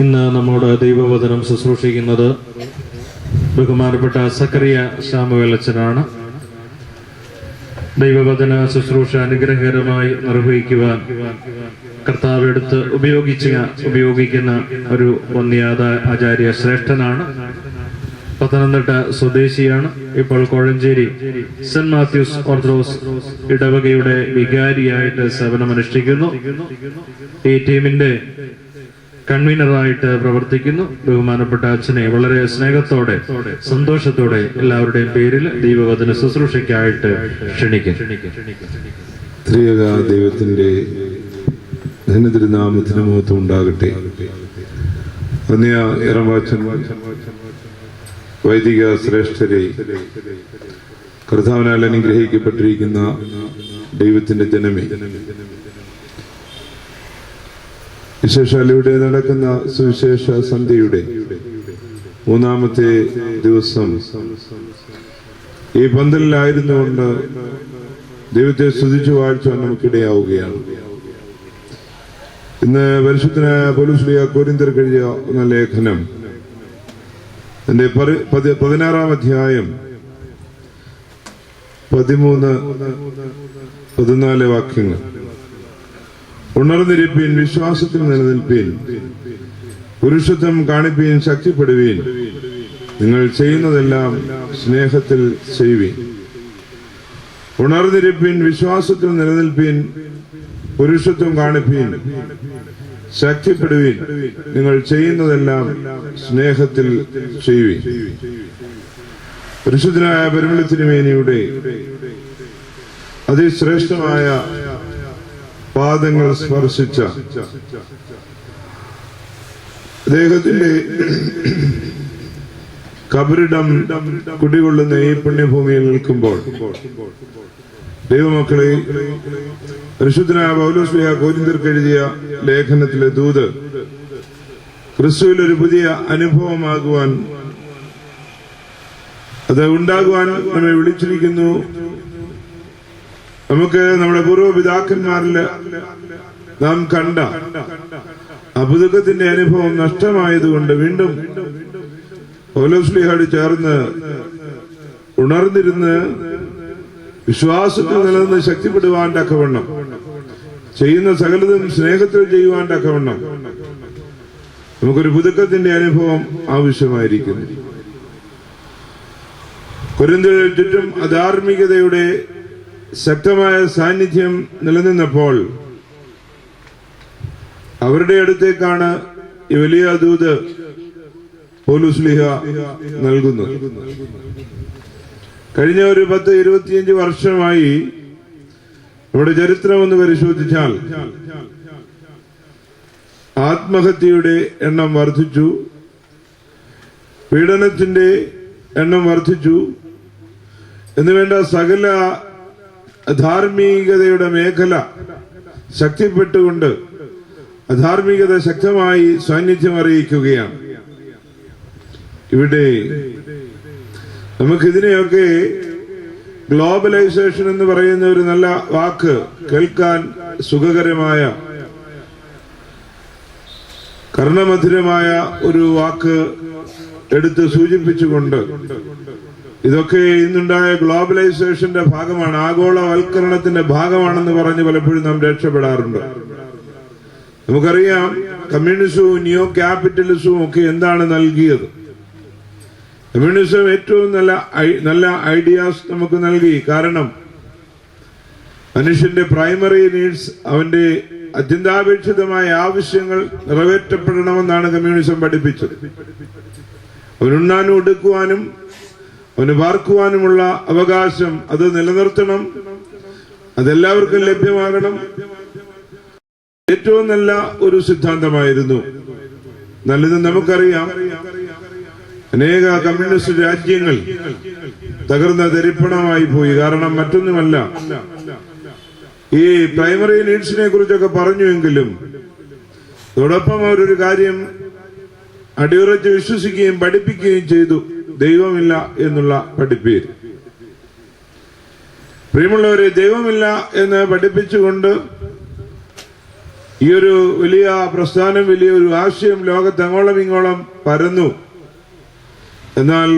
ഇന്ന് നമ്മോട് ദൈവവചനം ശുശ്രൂഷിക്കുന്നത് ബഹുമാനപ്പെട്ട സക്കറിയ ശാമുവേൽ അച്ഛനാണ്. ദൈവവചന ശുശ്രൂഷ അനുഗ്രഹകരമായി നിർവഹിക്കുവാൻ കർത്താവ് എടുത്ത് ഉപയോഗിക്കുന്ന ഒരു വന്യാത ആചാര്യ ശ്രേഷ്ഠനാണ്. പത്തനംതിട്ട സ്വദേശിയാണ്. ഇപ്പോൾ കോഴഞ്ചേരി സെന്റ് മാത്യൂസ് ഓർത്തഡോക്സ് ഇടവകയുടെ വികാരിയായിട്ട് സേവനമനുഷ്ഠിക്കുന്നു. ഈ ടീമിന്റെ കൺവീനറായിട്ട് പ്രവർത്തിക്കുന്നു. ബഹുമാനപ്പെട്ട അച്ഛനെ വളരെ സ്നേഹത്തോടെ സന്തോഷത്തോടെ എല്ലാവരുടെയും പേരിൽ ദൈവവചന ശുശ്രൂഷയ്ക്കായിട്ട് ക്ഷണിക്കും. ത്രിയേക ദൈവത്തിന്റെ ധന്യതിരുനാമത്തിന് മഹത്വം ഉണ്ടാകട്ടെ. വൈദിക ശ്രേഷ്ഠരെ, കർത്താവിനാൽ അനുഗ്രഹിക്കപ്പെട്ടിരിക്കുന്ന ദൈവത്തിന്റെ ജനമേ, വിശേഷാൽ ഇവിടെ നടക്കുന്ന സുവിശേഷ സന്ധ്യയുടെ മൂന്നാമത്തെ ദിവസം ഈ പന്തലിലായിരുന്നുകൊണ്ട് ദൈവത്തെ സ്തുതിച്ചു വാഴ്ചാൻ നമുക്കിടയാവുകയാണ്. ഇന്ന് പരിശുദ്ധനായ പൗലോസ് കൊരിന്ത്യർക്ക് എഴുതിയ ലേഖനം എന്റെ 16-ാം അധ്യായം 13-14 വാക്യങ്ങൾ. ഉണർന്നിരിപ്പീൻ, വിശ്വാസത്തിൽ നിലനിൽപ്പീൻ, പുരുഷത്വം കാണിപ്പീൻ, ശക്തിപ്പെടുവീൻ, നിങ്ങൾ ചെയ്യുന്നതെല്ലാം സ്നേഹത്തിൽ ചെയ്യുവീൻ. ഉണർന്നിരിപ്പീൻ, വിശ്വാസത്തിൽ നിലനിൽപ്പീൻ, പുരുഷത്വം കാണിപ്പീൻ, ശക്തിപ്പെടുവീൻ, നിങ്ങൾ ചെയ്യുന്നതെല്ലാം സ്നേഹത്തിൽ ചെയ്യുവീൻ. പരിശുദ്ധനായ പരിമളത്തിരുമേനിയുടെ അതിശ്രേഷ്ഠമായ പാദങ്ങൾ സ്പർശിച്ച അദ്ദേഹത്തിന്റെ കബറിടം കുടികൊള്ളുന്ന ഈ പുണ്യഭൂമിയിൽ നിൽക്കുമ്പോൾ ദൈവമക്കളെ, പരിശുദ്ധനായ പൗലോസ് കൊരിന്ത്യർക്ക് എഴുതിയ ലേഖനത്തിലെ ദൂത് ക്രിസ്തുവിൽ ഒരു പുതിയ അനുഭവമാകുവാൻ, അത് ഉണ്ടാകുവാൻ നമ്മെ വിളിച്ചിരിക്കുന്നു. നമുക്ക് നമ്മുടെ പൂർവ്വപിതാക്കന്മാരില് നാം കണ്ട അബുദത്തിന്റെ അനുഭവം നഷ്ടമായതുകൊണ്ട് വീണ്ടും പൗലോസ്ലിഹയോട് ചേർന്ന് ഉണർന്നിരുന്ന് വിശ്വാസത്തിൽ നിലനിന്ന് ശക്തിപ്പെടുവാൻ തക്കവണ്ണം, ചെയ്യുന്ന സകലതും സ്നേഹത്തിൽ ചെയ്യുവാൻ തക്കവണ്ണം നമുക്കൊരു പുതുക്കത്തിന്റെ അനുഭവം ആവശ്യമായിരിക്കുന്നു. കൊരിന്ത്യർക്ക് ചുറ്റും അധാർമികതയുടെ ശക്തമായ സാന്നിധ്യം നിലനിന്നപ്പോൾ അവരുടെ അടുത്തേക്കാണ് ഈ വലിയ ദൂത് പൗലോസ്ലിഹ നൽകുന്നത്. കഴിഞ്ഞ ഒരു 10-25 വർഷമായി നമ്മുടെ ചരിത്രം ഒന്ന് പരിശോധിച്ചാൽ ആത്മഹത്യയുടെ എണ്ണം വർദ്ധിച്ചു, പീഡനത്തിന്റെ എണ്ണം വർദ്ധിച്ചു എന്നുവേണ്ട സകല അധാർമികതയുടെ മേഖല ശക്തിപ്പെട്ടുകൊണ്ട് അധാർമികത ശക്തമായി സാന്നിധ്യം അറിയിക്കുകയാണ്. ഇവിടെ നമുക്കിതിനെയൊക്കെ ഗ്ലോബലൈസേഷൻ എന്ന് പറയുന്ന ഒരു നല്ല വാക്ക്, കേൾക്കാൻ സുഖകരമായ കർണമധുരമായ ഒരു വാക്ക് എടുത്ത് സൂചിപ്പിച്ചുകൊണ്ട് ഇതൊക്കെ ഇന്നുണ്ടായ ഗ്ലോബലൈസേഷന്റെ ഭാഗമാണ്, ആഗോളവൽക്കരണത്തിന്റെ ഭാഗമാണെന്ന് പറഞ്ഞ് പലപ്പോഴും നാം രക്ഷപ്പെടാറുണ്ട്. നമുക്കറിയാം, കമ്മ്യൂണിസവും നിയോ ക്യാപിറ്റലിസവും ഒക്കെ എന്താണ് നൽകിയത്. കമ്മ്യൂണിസം ഏറ്റവും നല്ല ഐഡിയാസ് നമുക്ക് നൽകി. കാരണം മനുഷ്യന്റെ പ്രൈമറി നീഡ്സ്, അവന്റെ അത്യന്താപേക്ഷിതമായ ആവശ്യങ്ങൾ നിറവേറ്റപ്പെടണമെന്നാണ് കമ്മ്യൂണിസം പഠിപ്പിച്ചത്. അവനുണ്ണാനും ഉടുക്കുവാനും അവന് പാർക്കുവാനുമുള്ള അവകാശം അത് നിലനിർത്തണം, അതെല്ലാവർക്കും ലഭ്യമാകണം. ഏറ്റവും നല്ല ഒരു സിദ്ധാന്തമായിരുന്നു. നല്ലത് നമുക്കറിയാം, അനേക കമ്മ്യൂണിസ്റ്റ് രാജ്യങ്ങൾ തകർന്ന തരിപ്പണമായി പോയി. കാരണം മറ്റൊന്നുമല്ല, ഈ പ്രൈമറി നീഡ്സിനെ കുറിച്ചൊക്കെ പറഞ്ഞുവെങ്കിലും അതോടൊപ്പം അവരൊരു കാര്യം അടിയുറച്ച് വിശ്വസിക്കുകയും പഠിപ്പിക്കുകയും ചെയ്തു, ദൈവമില്ല എന്നുള്ള പഠിപ്പേര്. പ്രിയമുള്ളവരെ, ദൈവമില്ല എന്ന് പഠിപ്പിച്ചുകൊണ്ട് ഈ ഒരു വലിയ പ്രസ്ഥാനം, വലിയൊരു ആശയം ലോകത്ത് അങ്ങോളം ഇങ്ങോളം പരന്നു. എന്നാൽ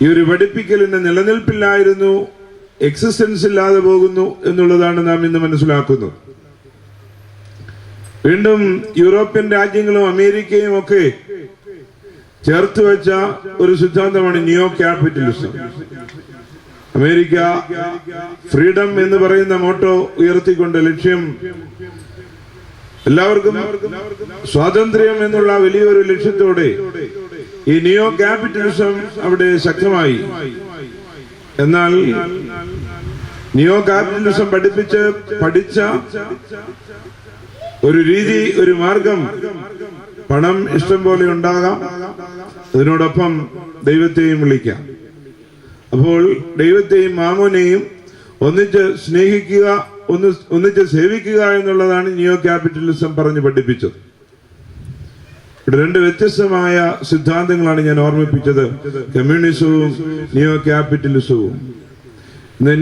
ഈ ഒരു പഠിപ്പിക്കലിന് നിലനിൽപ്പില്ലായിരുന്നു, എക്സിസ്റ്റൻസ് ഇല്ലാതെ പോകുന്നു എന്നുള്ളതാണ് നാം ഇന്ന് മനസ്സിലാക്കുന്നത്. വീണ്ടും യൂറോപ്യൻ രാജ്യങ്ങളും അമേരിക്കയും ഒക്കെ ചേർത്ത് വെച്ച ഒരു സിദ്ധാന്തമാണ് നിയോ ക്യാപിറ്റലിസം. അമേരിക്ക ഫ്രീഡം എന്ന് പറയുന്ന മോട്ടോ ഉയർത്തിക്കൊണ്ട് ലക്ഷ്യം എല്ലാവർക്കും സ്വാതന്ത്ര്യം എന്നുള്ള വലിയൊരു ലക്ഷ്യത്തോടെ ഈ നിയോ ക്യാപിറ്റലിസം അവിടെ ശക്തമായി. എന്നാൽ നിയോ ക്യാപിറ്റലിസം പഠിച്ച ഒരു രീതി, ഒരു മാർഗം, പണം ഇഷ്ടം പോലെ ഉണ്ടാകാം, അതിനോടൊപ്പം ദൈവത്തെയും വിളിക്കാം. അപ്പോൾ ദൈവത്തെയും മാമോനെയും ഒന്നിച്ച് സ്നേഹിക്കുക, ഒന്നിച്ച് സേവിക്കുക എന്നുള്ളതാണ് നിയോ ക്യാപിറ്റലിസം പറഞ്ഞു പഠിപ്പിച്ചത്. ഇവിടെ രണ്ട് വ്യത്യസ്തമായ സിദ്ധാന്തങ്ങളാണ് ഞാൻ ഓർമ്മിപ്പിച്ചത്, കമ്മ്യൂണിസവും നിയോ ക്യാപിറ്റലിസവും.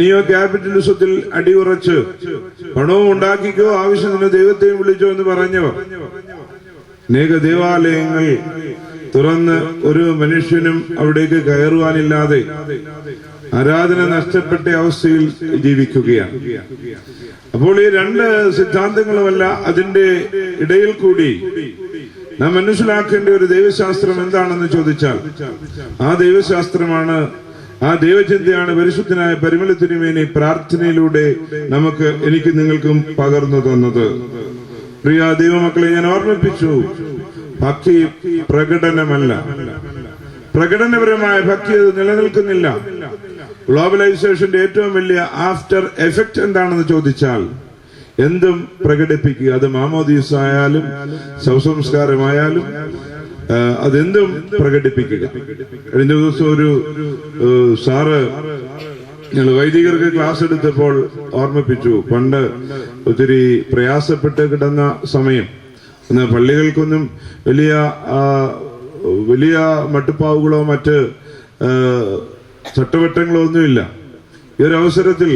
നിയോ ക്യാപിറ്റലിസത്തിൽ അടിയുറച്ച് പണവും ഉണ്ടാക്കിക്കോ, ആവശ്യത്തിന് ദൈവത്തെയും വിളിച്ചോ എന്ന് പറഞ്ഞവർ അനേക ദേവാലയങ്ങൾ തുറന്ന് ഒരു മനുഷ്യനും അവിടേക്ക് കയറുവാനില്ലാതെ ആരാധന നഷ്ടപ്പെട്ട അവസ്ഥയിൽ ജീവിക്കുകയാണ്. അപ്പോൾ ഈ രണ്ട് സിദ്ധാന്തങ്ങളുമല്ല, അതിന്റെ ഇടയിൽ കൂടി നാം മനസ്സിലാക്കേണ്ട ഒരു ദൈവശാസ്ത്രം എന്താണെന്ന് ചോദിച്ചാൽ, ആ ദൈവശാസ്ത്രമാണ്, ആ ദൈവചിന്തയാണ് പരിശുദ്ധനായ പരിമല തിരുമേനി പ്രാർത്ഥനയിലൂടെ എനിക്ക് നിങ്ങൾക്കും പകർന്നു തന്നത്. പ്രിയ ദൈവമക്കളെ, ഞാൻ ഓർമ്മിപ്പിച്ചു, ഭക്തി പ്രകടനമല്ല, പ്രകടനപരമായ ഭക്തി അത് നിലനിൽക്കുന്നില്ല. ഗ്ലോബലൈസേഷന്റെ ഏറ്റവും വലിയ ആഫ്റ്റർ എഫക്ട് എന്താണെന്ന് ചോദിച്ചാൽ, എന്തും പ്രകടിപ്പിക്കുക. അത് മാമോദീസ ആയാലും ശവസംസ്കാരമായാലും അതെന്തും പ്രകടിപ്പിക്കുക. കഴിഞ്ഞ ദിവസം ഒരു സാറ് ഞങ്ങൾ വൈദികർക്ക് ക്ലാസ് എടുത്തപ്പോൾ ഓർമ്മിപ്പിച്ചു, പണ്ട് ഒത്തിരി പ്രയാസപ്പെട്ട് കിടന്ന സമയം, ഇന്ന് പള്ളികൾക്കൊന്നും വലിയ മട്ടുപ്പാവുകളോ മറ്റ് ചട്ടവട്ടങ്ങളോ ഒന്നുമില്ല. ഈ ഒരു അവസരത്തിൽ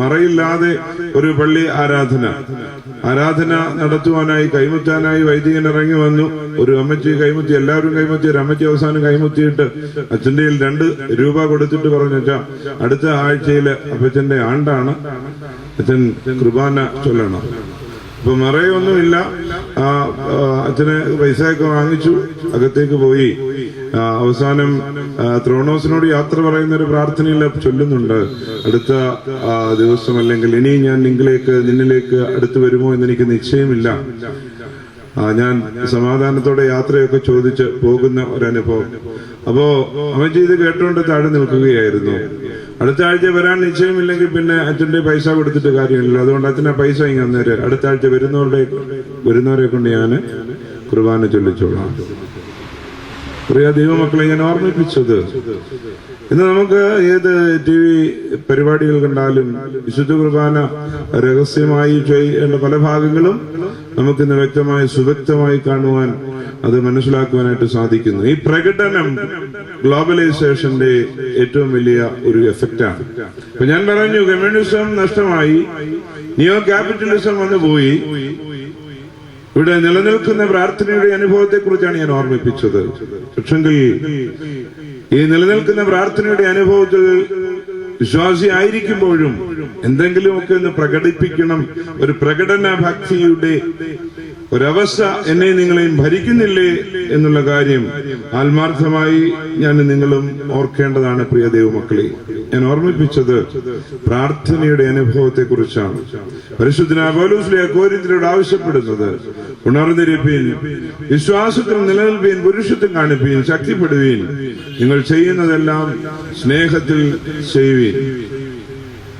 മറയില്ലാതെ ഒരു പള്ളി ആരാധന നടത്തുവാനായി കൈമുറ്റാനായി വൈദികൻ ഇറങ്ങി വന്നു. ഒരു അമ്മച്ചി കൈമുത്തി, എല്ലാവരും കൈമുത്തി. ഒരു അമ്മച്ചി അവസാനം കൈമുത്തിയിട്ട് അച്ഛൻ്റെ 2 രൂപ കൊടുത്തിട്ട് പറഞ്ഞു, അച്ഛാ അടുത്ത ആഴ്ചയില് അപ്പച്ചന്റെ ആണ്ടാണ്, അച്ഛൻ കുർബാന ചൊല്ലണം. അപ്പൊ മറയൊന്നുമില്ല. അച്ഛന് പൈസയൊക്കെ വാങ്ങിച്ചു, അകത്തേക്ക് പോയി. അവസാനം ത്രോണോസിനോട് യാത്ര പറയുന്ന ഒരു പ്രാർത്ഥനയിൽ ചൊല്ലുന്നുണ്ട്, അടുത്ത ദിവസം അല്ലെങ്കിൽ ഇനി ഞാൻ നിന്നിലേക്ക് അടുത്ത് വരുമോ എന്ന് എനിക്ക് നിശ്ചയമില്ല. ഞാൻ സമാധാനത്തോടെ യാത്രയൊക്കെ ചോദിച്ച് പോകുന്ന ഒരനുഭവം. അപ്പോ അമ്മച്ചി ഇത് കേട്ടുകൊണ്ട് താഴെ നിൽക്കുകയായിരുന്നു. അടുത്ത ആഴ്ച വരാൻ നിശ്ചയമില്ലെങ്കിൽ പിന്നെ അച്ഛന്റെ പൈസ കൊടുത്തിട്ട് കാര്യമില്ല. അതുകൊണ്ട് അച്ഛനെ പൈസ ഇങ്ങനെ അന്നേരം അടുത്ത ആഴ്ച വരുന്നവരെ കൊണ്ട് ഞാൻ കുർബാന ചൊല്ലിച്ചോളാം. പ്രിയ ദൈവമക്കളെ, ഞാൻ ഓർമ്മിപ്പിച്ചത്, ഇന്ന് നമുക്ക് ഏത് TV പരിപാടികൾ കണ്ടാലും വിശുദ്ധ കുർബാന രഹസ്യമായി ചെയ്യേണ്ട പല ഭാഗങ്ങളും നമുക്കിന്ന് വ്യക്തമായി സുവ്യക്തമായി കാണുവാൻ, അത് മനസ്സിലാക്കുവാനായിട്ട് സാധിക്കുന്നു. ഈ പ്രകടനം ഗ്ലോബലൈസേഷന്റെ ഏറ്റവും വലിയ ഒരു എഫക്റ്റാണ്. അപ്പൊ ഞാൻ പറഞ്ഞു, കമ്മ്യൂണിസം നഷ്ടമായി, നിയോ ക്യാപിറ്റലിസം വന്നു പോയി. ഇവിടെ നിലനിൽക്കുന്ന പ്രാർത്ഥനയുടെ അനുഭവത്തെ കുറിച്ചാണ് ഞാൻ ഓർമ്മിപ്പിച്ചത്. പക്ഷെങ്കിൽ ഈ നിലനിൽക്കുന്ന പ്രാർത്ഥനയുടെ അനുഭവത്തിൽ വിശ്വാസി ആയിരിക്കുമ്പോഴും എന്തെങ്കിലുമൊക്കെ ഒന്ന് പ്രകടിപ്പിക്കണം. ഒരു പ്രകടന ഭക്തിയുടെ ഒരവസ്ഥ എന്നെ നിങ്ങളെയും ഭരിക്കുന്നില്ലേ എന്നുള്ള കാര്യം ആത്മാർത്ഥമായി ഞാൻ നിങ്ങളും ഓർക്കേണ്ടതാണ്. പ്രിയ ദൈവമക്കളെ, ഞാൻ ഓർമ്മിപ്പിച്ചത് പ്രാർത്ഥനയുടെ അനുഭവത്തെ കുറിച്ചാണ്. പരിശുദ്ധനായ പൗലോസ് കൊരിന്ത്യരോട് ആവശ്യപ്പെടുന്നത്, ഉണർന്നിരിപ്പീൻ, വിശ്വാസത്തിൽ നിലനിൽപ്പീൻ, പുരുഷത്വം കാണിപ്പീൻ, ശക്തിപ്പെടുവീൻ, നിങ്ങൾ ചെയ്യുന്നതെല്ലാം സ്നേഹത്തിൽ ചെയ്യുവീൻ.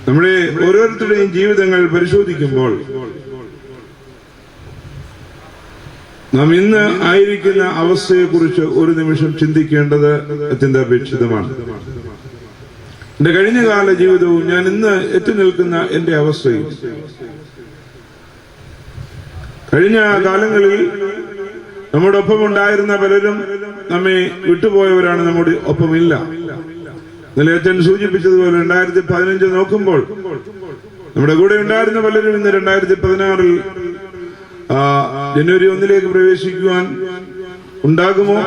നമ്മുടെ ഓരോരുത്തരുടെയും ജീവിതങ്ങൾ പരിശോധിക്കുമ്പോൾ നാം ഇന്ന് ആയിരിക്കുന്ന അവസ്ഥയെക്കുറിച്ച് ഒരു നിമിഷം ചിന്തിക്കേണ്ടത് അത്യന്താപേക്ഷിതമാണ്. എന്റെ കഴിഞ്ഞകാല ജീവിതവും ഞാൻ ഇന്ന് എത്തി നിൽക്കുന്ന എന്റെ അവസ്ഥയും, കഴിഞ്ഞ കാലങ്ങളിൽ നമ്മുടെ ഒപ്പം ഉണ്ടായിരുന്ന പലരും നമ്മെ വിട്ടുപോയവരാണ്, നമ്മുടെ ഒപ്പമില്ല. ഇന്നലെ അച്ഛൻ സൂചിപ്പിച്ചതുപോലെ 2015 നോക്കുമ്പോൾ നമ്മുടെ കൂടെ ഉണ്ടായിരുന്ന പലരും ഇന്ന് 2016 ജനുവരി 1 പ്രവേശിക്കുവാൻ ഉണ്ടാകുമോ,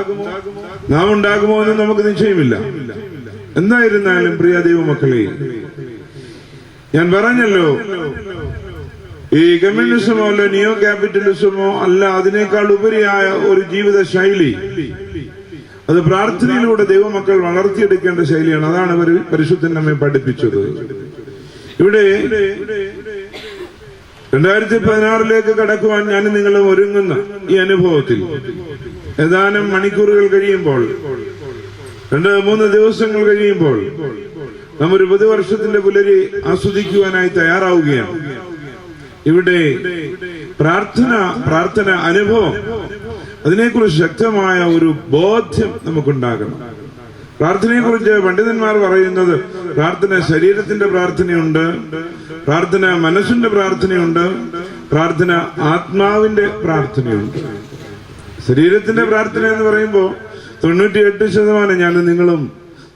നാം ഉണ്ടാകുമോ എന്ന് നമുക്ക് നിശ്ചയമില്ല. എന്തായിരുന്നാലും പ്രിയ ദൈവമക്കളെ, ഞാൻ പറഞ്ഞല്ലോ, ഈ കമ്മ്യൂണിസമോ അല്ല നിയോ ക്യാപിറ്റലിസമോ അല്ല, അതിനേക്കാൾ ഉപരിയായ ഒരു ജീവിത ശൈലി, അത് പ്രാർത്ഥനയിലൂടെ ദൈവമക്കൾ വളർത്തിയെടുക്കേണ്ട ശൈലിയാണ്. അതാണ് പരിശുദ്ധൻ നമ്മെ പഠിപ്പിച്ചത്. ഇവിടെ 2016 കടക്കുവാൻ ഞാൻ നിങ്ങളും ഒരുങ്ങുന്ന ഈ അനുഭവത്തിൽ ഏതാനും മണിക്കൂറുകൾ കഴിയുമ്പോൾ, 2-3 ദിവസങ്ങൾ കഴിയുമ്പോൾ നാം ഒരു പുതുവർഷത്തിന്റെ പുലരി ആസ്വദിക്കുവാനായി തയ്യാറാവുകയാണ്. ഇവിടെ പ്രാർത്ഥന അനുഭവം, അതിനെക്കുറിച്ച് ശക്തമായ ഒരു ബോധ്യം നമുക്കുണ്ടാകണം. പ്രാർത്ഥനയെക്കുറിച്ച് പണ്ഡിതന്മാർ പറയുന്നത്, പ്രാർത്ഥന ശരീരത്തിന്റെ പ്രാർത്ഥനയുണ്ട്, പ്രാർത്ഥന മനസ്സിന്റെ പ്രാർത്ഥനയുണ്ട്, പ്രാർത്ഥന ആത്മാവിന്റെ പ്രാർത്ഥനയുണ്ട്. ശരീരത്തിന്റെ പ്രാർത്ഥന എന്ന് പറയുമ്പോൾ 98% ഞാൻ നിങ്ങളും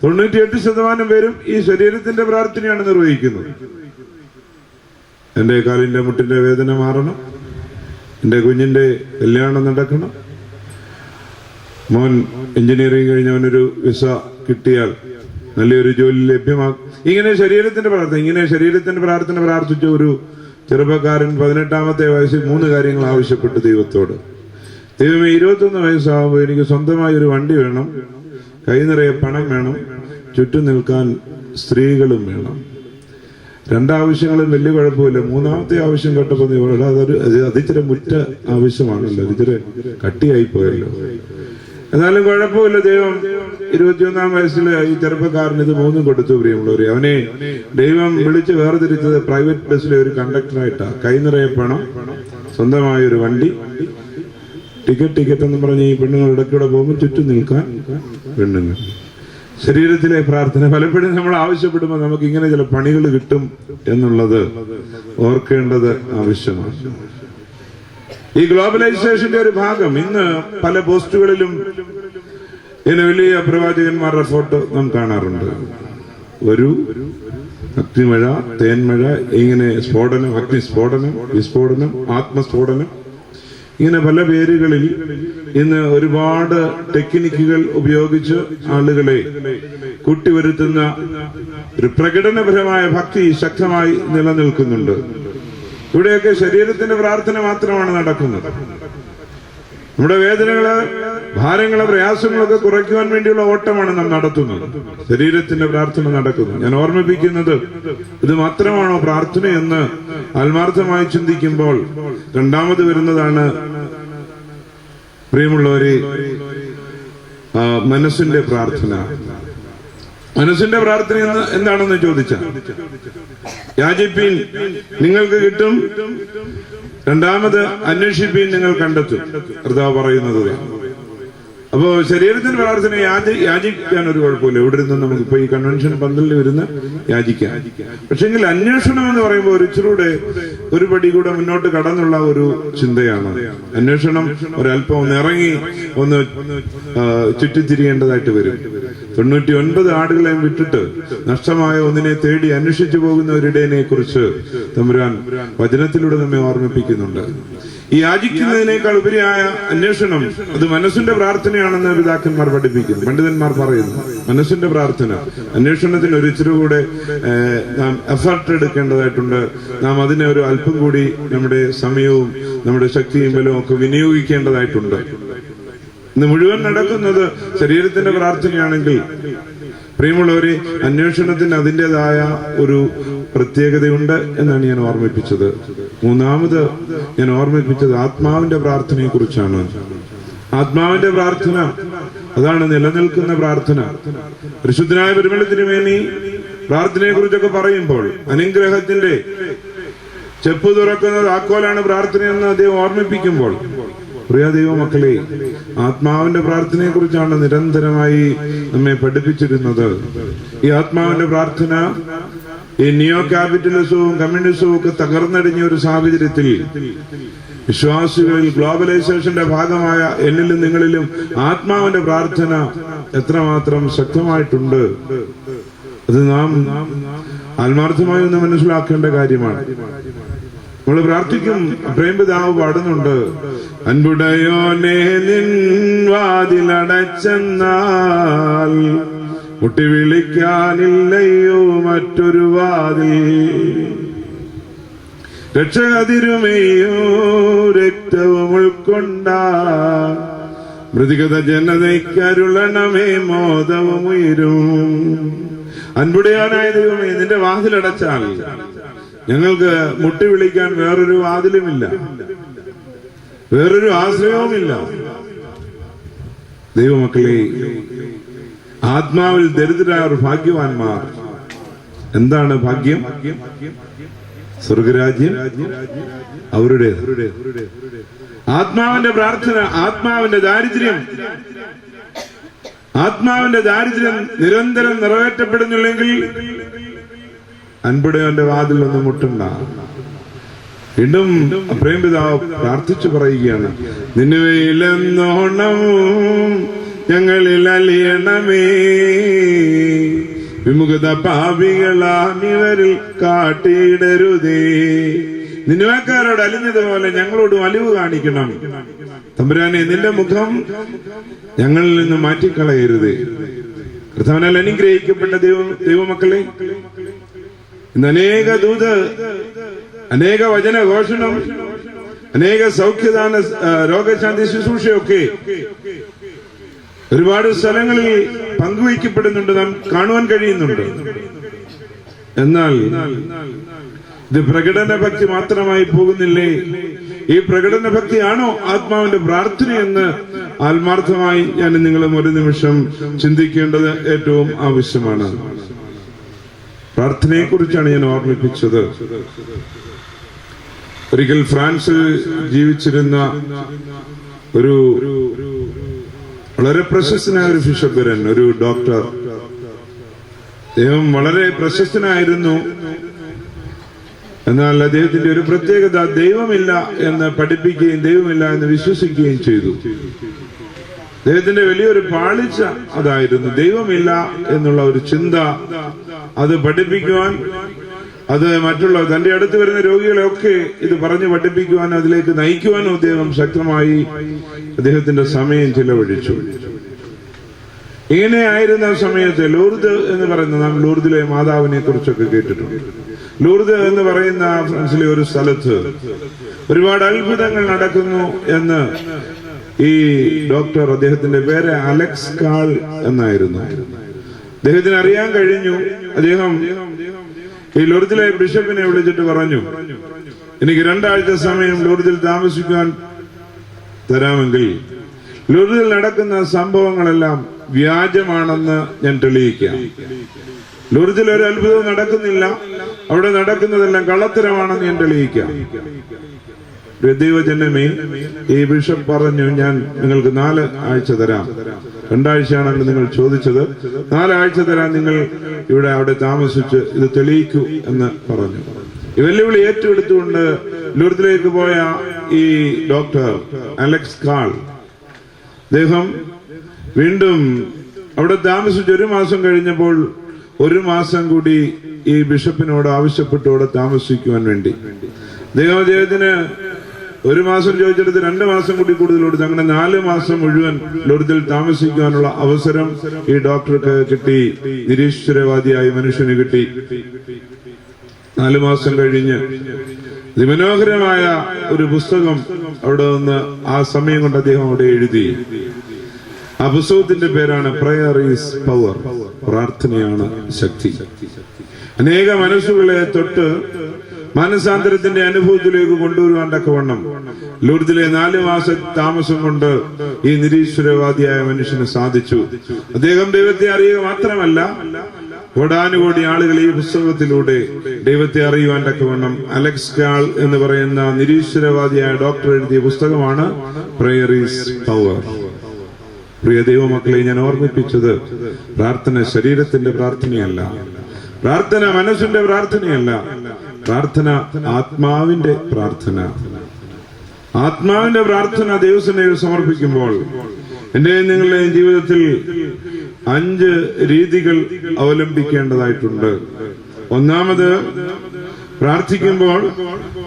98% പേരും ഈ ശരീരത്തിന്റെ പ്രാർത്ഥനയാണ് നിർവഹിക്കുന്നത്. എന്റെ കാലിന്റെ മുട്ടിന്റെ വേദന മാറണം, എന്റെ കുഞ്ഞിന്റെ കല്യാണം നടക്കണം, മോൻ എഞ്ചിനീയറിംഗ് കഴിഞ്ഞവനൊരു വിസ കിട്ടിയാൽ നല്ലൊരു ജോലി ലഭ്യമാക്കും. ഇങ്ങനെ ശരീരത്തിന്റെ പ്രാർത്ഥന പ്രാർത്ഥിച്ച ഒരു ചെറുപ്പക്കാരൻ 18ാമത്തെ വയസ്സിൽ 3 കാര്യങ്ങൾ ആവശ്യപ്പെട്ടു ദൈവത്തോട്. ദൈവമേ, 21 വയസ്സാകുമ്പോൾ എനിക്ക് സ്വന്തമായി ഒരു വണ്ടി വേണം, കൈ നിറയെ പണം വേണം, ചുറ്റും നിൽക്കാൻ സ്ത്രീകളും വേണം. 2 ആവശ്യങ്ങളും വലിയ കുഴപ്പമില്ല. 3ാമത്തെ ആവശ്യം കേട്ടപ്പോൾ അതിച്ചിരി മുറ്റ ആവശ്യമാണല്ലോ, ഇതിച്ചിരി കട്ടിയായി പോയല്ലോ. എന്നാലും കുഴപ്പമില്ല, ദൈവം 21ാം വയസ്സിൽ ഈ ചെറുപ്പക്കാരന് ഇത് 3 കൊടുത്തു. പ്രിയമുള്ളവരെ, അവനെ ദൈവം വിളിച്ച് വേർതിരിച്ചത് പ്രൈവറ്റ് ബസ്സിലെ ഒരു കണ്ടക്ടറായിട്ടാ. കൈ നിറയെ പണം, സ്വന്തമായ ഒരു വണ്ടി, ടിക്കറ്റ് എന്ന് പറഞ്ഞ് ഈ പെണ്ണുങ്ങൾ ഇടയ്ക്കൂടെ പോകുമ്പോൾ ചുറ്റും നിൽക്കാൻ പെണ്ണുങ്ങൾ. ശരീരത്തിലെ പ്രാർത്ഥന പലപ്പോഴും നമ്മൾ ആവശ്യപ്പെടുമ്പോൾ നമുക്ക് ഇങ്ങനെ ചില പണികൾ കിട്ടും എന്നുള്ളത് ഓർക്കേണ്ടത് ആവശ്യമാണ്. ഈ ഗ്ലോബലൈസേഷന്റെ ഒരു ഭാഗം ഇന്ന് പല പോസ്റ്റുകളിലും ഇങ്ങനെ വലിയ പ്രവാചകന്മാരുടെ ഫോട്ടോ നാം കാണാറുണ്ട്. ഒരു അഗ്നിമഴ, തേന്മഴ, ഇങ്ങനെ സ്ഫോടനം, അഗ്നിസ്ഫോടനം, വിസ്ഫോടനം, ആത്മസ്ഫോടനം, ഇങ്ങനെ പല പേരുകളിൽ ഇന്ന് ഒരുപാട് ടെക്നിക്കുകൾ ഉപയോഗിച്ച് ആളുകളെ കൂട്ടിവരുത്തുന്ന ഒരു പ്രകടനപരമായ ഭക്തി ശക്തമായി നിലനിൽക്കുന്നുണ്ട്. ഇവിടെയൊക്കെ ശരീരത്തിന്റെ പ്രാർത്ഥന മാത്രമാണ് നടക്കുന്നത്. നമ്മുടെ വേദനകള്, ഭാരങ്ങള്, പ്രയാസങ്ങളൊക്കെ കുറയ്ക്കുവാൻ വേണ്ടിയുള്ള ഓട്ടമാണ് നാം നടത്തുന്നത്. ശരീരത്തിന്റെ പ്രാർത്ഥന നടക്കുന്നു. ഞാൻ ഓർമ്മിപ്പിക്കുന്നത്, ഇത് മാത്രമാണോ പ്രാർത്ഥനയെന്ന് ആത്മാർത്ഥമായി ചിന്തിക്കുമ്പോൾ രണ്ടാമത് വരുന്നതാണ് പ്രിയമുള്ളവരെ, മനസ്സിന്റെ പ്രാർത്ഥന. മനസ്സിന്റെ പ്രാർത്ഥന എന്താണെന്ന് ചോദിച്ചാൽ, യാചിപ്പീൻ നിങ്ങൾക്ക് കിട്ടും, രണ്ടാമത് അന്വേഷിപ്പീൻ നിങ്ങൾ കണ്ടെത്തും, കർത്താവ് പറയുന്നത്. അപ്പോ ശരീരത്തിന്റെ പ്രാർത്ഥന യാചിക്കാൻ ഒരു കുഴപ്പമില്ല. ഇവിടെ നിന്ന് നമുക്കിപ്പോ ഈ കൺവെൻഷൻ പന്തലിൽ വരുന്ന യാചിക്കാം. പക്ഷെങ്കിൽ അന്വേഷണം എന്ന് പറയുമ്പോൾ ഒരു ഇച്ചിലൂടെ ഒരു പടി കൂടെ മുന്നോട്ട് കടന്നുള്ള ഒരു ചിന്തയാണ്. അന്വേഷണം ഒരല്പം ഒന്ന് ഇറങ്ങി ഒന്ന് ചുറ്റിത്തിരിയേണ്ടതായിട്ട് വരും. 99 ആടുകളെയും വിട്ടിട്ട് നഷ്ടമായ ഒന്നിനെ തേടി അന്വേഷിച്ചു പോകുന്ന ഒരിടയനെ കുറിച്ച് തമ്പുരാൻ വചനത്തിലൂടെ നമ്മെ ഓർമ്മിപ്പിക്കുന്നുണ്ട്. ഈ യാചിക്കുന്നതിനേക്കാൾ ഉപരിയായ അന്വേഷണം അത് മനസ്സിന്റെ പ്രാർത്ഥനയാണെന്ന് പിതാക്കന്മാർ പഠിപ്പിക്കുന്നു, പണ്ഡിതന്മാർ പറയുന്നു. മനസ്സിന്റെ പ്രാർത്ഥന, അന്വേഷണത്തിന് ഒരു ഇച്ചിരി കൂടെ നാം എഫർട്ട് എടുക്കേണ്ടതായിട്ടുണ്ട്. നാം അതിനെ ഒരു അല്പം കൂടി നമ്മുടെ സമയവും നമ്മുടെ ശക്തിയും ബലവും ഒക്കെ വിനിയോഗിക്കേണ്ടതായിട്ടുണ്ട്. ഇന്ന് മുഴുവൻ നടക്കുന്നത് ശരീരത്തിന്റെ പ്രാർത്ഥനയാണെങ്കിൽ പ്രിയമുള്ളവരെ, അന്വേഷണത്തിന് അതിൻ്റെതായ ഒരു പ്രത്യേകതയുണ്ട് എന്നാണ് ഞാൻ ഓർമ്മിപ്പിച്ചത്. മൂന്നാമത് ഞാൻ ഓർമ്മിപ്പിച്ചത് ആത്മാവിന്റെ പ്രാർത്ഥനയെ കുറിച്ചാണ്. ആത്മാവിന്റെ പ്രാർത്ഥന, അതാണ് നിലനിൽക്കുന്ന പ്രാർത്ഥന. പരിശുദ്ധനായ പരിമളത്തിനുവേണ്ടി പ്രാർത്ഥനയെ കുറിച്ചൊക്കെ പറയുമ്പോൾ അനുഗ്രഹത്തിന്റെ ചെപ്പ് തുറക്കുന്ന താക്കോലാണ് പ്രാർത്ഥനയെന്ന് അദ്ദേഹം ഓർമ്മിപ്പിക്കുമ്പോൾ, പ്രിയ ദൈവമക്കളെ, ആത്മാവിന്റെ പ്രാർത്ഥനയെ കുറിച്ചാണ് നിരന്തരമായി നമ്മെ പഠിപ്പിച്ചിരുന്നത്. ഈ ആത്മാവിന്റെ പ്രാർത്ഥന ഈ നിയോ ക്യാപിറ്റലിസവും കമ്മ്യൂണിസവും ഒക്കെ തകർന്നടിഞ്ഞ ഒരു സാഹചര്യത്തിൽ വിശ്വാസികളിൽ ഗ്ലോബലൈസേഷന്റെ ഭാഗമായ എന്നിലും നിങ്ങളിലും ആത്മാവിന്റെ പ്രാർത്ഥന എത്രമാത്രം ശക്തമായിട്ടുണ്ട്, അത് നാം ആത്മാർത്ഥമായി ഒന്ന് മനസ്സിലാക്കേണ്ട കാര്യമാണ്. നമ്മൾ പ്രാർത്ഥിക്കും. പ്രേമപിതാവ് പാടുന്നുണ്ട്, അൻപുടയോനെ നിൻ വാതിലടച്ചെന്നാൽ മുട്ടി വിളിക്കാനില്ലയോ മറ്റൊരു വാതിൽ. രക്ഷകതിരുമയോ രക്തവും ഉൾക്കൊണ്ട മൃതികത ജനതയ്ക്കരുളണമേ മോദവും ഉയരും. അൻപുടയാനായ ദൈവമേ, നിന്റെ വാതിലടച്ചാൽ ഞങ്ങൾക്ക് മുട്ടി വിളിക്കാൻ വേറൊരു വാതിലുമില്ല, വേറൊരു ആശ്രയവുമില്ല. ദൈവമക്കളെ, ആത്മാവിൽ ദരിദ്രരായ ഭാഗ്യവാന്മാർ. എന്താണ് ഭാഗ്യം? സ്വർഗരാജ്യം അവരുടെ. ആത്മാവിന്റെ പ്രാർത്ഥന, ആത്മാവിന്റെ ദാരിദ്ര്യം നിരന്തരം നിറവേറ്റപ്പെടുന്നില്ലെങ്കിൽ അൻപുടയവന്റെ വാതിൽ ഒന്ന് മുട്ടണ്ട. വീണ്ടും പ്രേമപിതാവ് പ്രാർത്ഥിച്ചു പറയുകയാണ്, നിന്നുവയിലെന്നോണം ഞങ്ങളിൽ അലിയണമേ, വിമുഖത പാപികളാമിവരിൽ കാട്ടിയിടരുതേ. നിന്നുവക്കാരോട് അലിഞ്ഞതുപോലെ ഞങ്ങളോടും അലിവ് കാണിക്കണം. തമ്പുരാനെ, നിന്റെ മുഖം ഞങ്ങളിൽ നിന്ന് മാറ്റിക്കളയരുത്. കർത്താവിനാൽ അനുഗ്രഹിക്കപ്പെട്ട ദൈവമക്കളെ, ഇന്ന് അനേക ദൂത്, അനേക വചനഘോഷണം, അനേക സൗഖ്യദാന രോഗശാന്തി ശുശ്രൂഷയൊക്കെ ഒരുപാട് സ്ഥലങ്ങളിൽ പങ്കുവയ്ക്കപ്പെടുന്നുണ്ട്, നാം കാണുവാൻ കഴിയുന്നുണ്ട്. എന്നാൽ ഇത് പ്രകടന ഭക്തി മാത്രമായി പോകുന്നില്ലേ? ഈ പ്രകടന ഭക്തിയാണോ ആത്മാവിന്റെ പ്രാർത്ഥനയെന്ന് ആത്മാർത്ഥമായി ഞാൻ നിങ്ങളും ഒരു നിമിഷം ചിന്തിക്കേണ്ടത് ഏറ്റവും ആവശ്യമാണ്. പ്രാർത്ഥനയെ കുറിച്ചാണ് ഞാൻ ഓർമ്മിപ്പിച്ചത്. ഒരിക്കൽ ഫ്രാൻസിൽ ജീവിച്ചിരുന്ന ഒരു വളരെ പ്രശസ്തനായ ഒരു ബിഷപ്പുരൻ, ഒരു ഡോക്ടർ. അദ്ദേഹം വളരെ പ്രശസ്തനായിരുന്നു. എന്നാൽ അദ്ദേഹത്തിന്റെ ഒരു പ്രത്യേകത, ദൈവമില്ല എന്ന് പഠിപ്പിക്കുകയും ദൈവമില്ല എന്ന് വിശ്വസിക്കുകയും ചെയ്തു. അദ്ദേഹത്തിന്റെ വലിയൊരു പാളിച്ച അതായിരുന്നു. ദൈവമില്ല എന്നുള്ള ഒരു ചിന്ത, അത് പഠിപ്പിക്കുവാൻ, അത് മറ്റുള്ള തന്റെ അടുത്ത് വരുന്ന രോഗികളെയൊക്കെ ഇത് പറഞ്ഞ് പഠിപ്പിക്കുവാൻ, അതിലേക്ക് നയിക്കുവാനും അദ്ദേഹം ശക്തമായി അദ്ദേഹത്തിന്റെ സമയം ചിലവഴിച്ചു. ഇങ്ങനെയായിരുന്ന സമയത്ത് ലൂർദ് എന്ന് പറയുന്ന, നാം ലൂർദിലെ മാതാവിനെ കുറിച്ചൊക്കെ കേട്ടിട്ടുണ്ട്. ലൂർദ് എന്ന് പറയുന്ന ഫ്രാൻസിലെ ഒരു സ്ഥലത്ത് ഒരുപാട് അത്ഭുതങ്ങൾ നടക്കുന്നു എന്ന് ഈ ഡോക്ടർ, അദ്ദേഹത്തിന്റെ പേര് അലക്സ് കാൾ എന്നായിരുന്നു, അദ്ദേഹത്തിന് അറിയാൻ കഴിഞ്ഞു. അദ്ദേഹം ഈ ലൂർദിലെ ബിഷപ്പിനെ വിളിച്ചിട്ട് പറഞ്ഞു, എനിക്ക് 2 ആഴ്ച സമയം ലൂർദിൽ താമസിക്കാൻ തരാമെങ്കിൽ ലൂർദിൽ നടക്കുന്ന സംഭവങ്ങളെല്ലാം വ്യാജമാണെന്ന് ഞാൻ തെളിയിക്കാം. ലൂർദിൽ ഒരു അത്ഭുതവും നടക്കുന്നില്ല, അവിടെ നടക്കുന്നതെല്ലാം കള്ളത്തരമാണെന്ന് ഞാൻ തെളിയിക്കാം. ദൈവജനമേ, ഈ ബിഷപ്പ് പറഞ്ഞു, ഞാൻ നിങ്ങൾക്ക് 4 ആഴ്ച തരാം. 2 ആഴ്ചയാണല്ലോ നിങ്ങൾ ചോദിച്ചത്. 4 ആഴ്ച തരാൻ, നിങ്ങൾ അവിടെ താമസിച്ച് ഇത് തെളിയിക്കൂ എന്ന് പറഞ്ഞു. ഈ വെല്ലുവിളി ഏറ്റെടുത്തുകൊണ്ട് ലൂർദിലേക്ക് പോയ ഈ ഡോക്ടർ അലക്സ് കാൾ, അദ്ദേഹം വീണ്ടും അവിടെ താമസിച്ച് 1 മാസം കഴിഞ്ഞപ്പോൾ 1 മാസം കൂടി ഈ ബിഷപ്പിനോട് ആവശ്യപ്പെട്ടു അവിടെ താമസിക്കുവാൻ വേണ്ടി. അദ്ദേഹത്തിന് 1 മാസം ചോദിച്ചെടുത്ത് 2 മാസം കൂടി കൂടുതൽ കൊടുത്തു. അങ്ങനെ 4 മാസം മുഴുവൻ ലൂർദിൽ താമസിക്കുവാനുള്ള അവസരം ഈ ഡോക്ടർക്ക് കിട്ടി, നിരീശ്വരവാദിയായ മനുഷ്യന് കിട്ടി. 4 മാസം കഴിഞ്ഞ് മനോഹരമായ ഒരു പുസ്തകം അവിടെ നിന്ന് ആ സമയം കൊണ്ട് അദ്ദേഹം അവിടെ എഴുതി. ആ പുസ്തകത്തിന്റെ പേരാണ് പ്രയർ ഈസ് പവർ, പ്രാർത്ഥനയാണ് ശക്തി. അനേക മനസ്സുകളെ തൊട്ട് മാനസാന്തരത്തിന്റെ അനുഭവത്തിലേക്ക് കൊണ്ടുവരുവാൻ തക്കവണ്ണം ലൂർദിലെ 4 മാസ താമസം കൊണ്ട് ഈ നിരീശ്വരവാദിയായ മനുഷ്യന് സാധിച്ചു. അദ്ദേഹം ദൈവത്തെ അറിയുക മാത്രമല്ല, കോടാനുകോടി ആളുകൾ ഈ പുസ്തകത്തിലൂടെ ദൈവത്തെ അറിയുവാൻ തക്കവണ്ണം അലക്സ് കാൾ എന്ന് പറയുന്ന നിരീശ്വരവാദിയായ ഡോക്ടർ എഴുതിയ പുസ്തകമാണ് പ്രയർ ഈസ് പവർ. പ്രിയ ദൈവമക്കളെ, ഞാൻ ഓർമ്മിപ്പിച്ചത്, പ്രാർത്ഥന ശരീരത്തിന്റെ പ്രാർത്ഥനയല്ല, പ്രാർത്ഥന മനസ്സിന്റെ പ്രാർത്ഥനയല്ല, പ്രാർത്ഥന ആത്മാവിന്റെ പ്രാർത്ഥന. ആത്മാവിന്റെ പ്രാർത്ഥന ദൈവസന്നിധിയിൽ സമർപ്പിക്കുമ്പോൾ എന്റെ നിങ്ങളുടെയും ജീവിതത്തിൽ 5 രീതികൾ അവലംബിക്കേണ്ടതായിട്ടുണ്ട്. ഒന്നാമത്, പ്രാർത്ഥിക്കുമ്പോൾ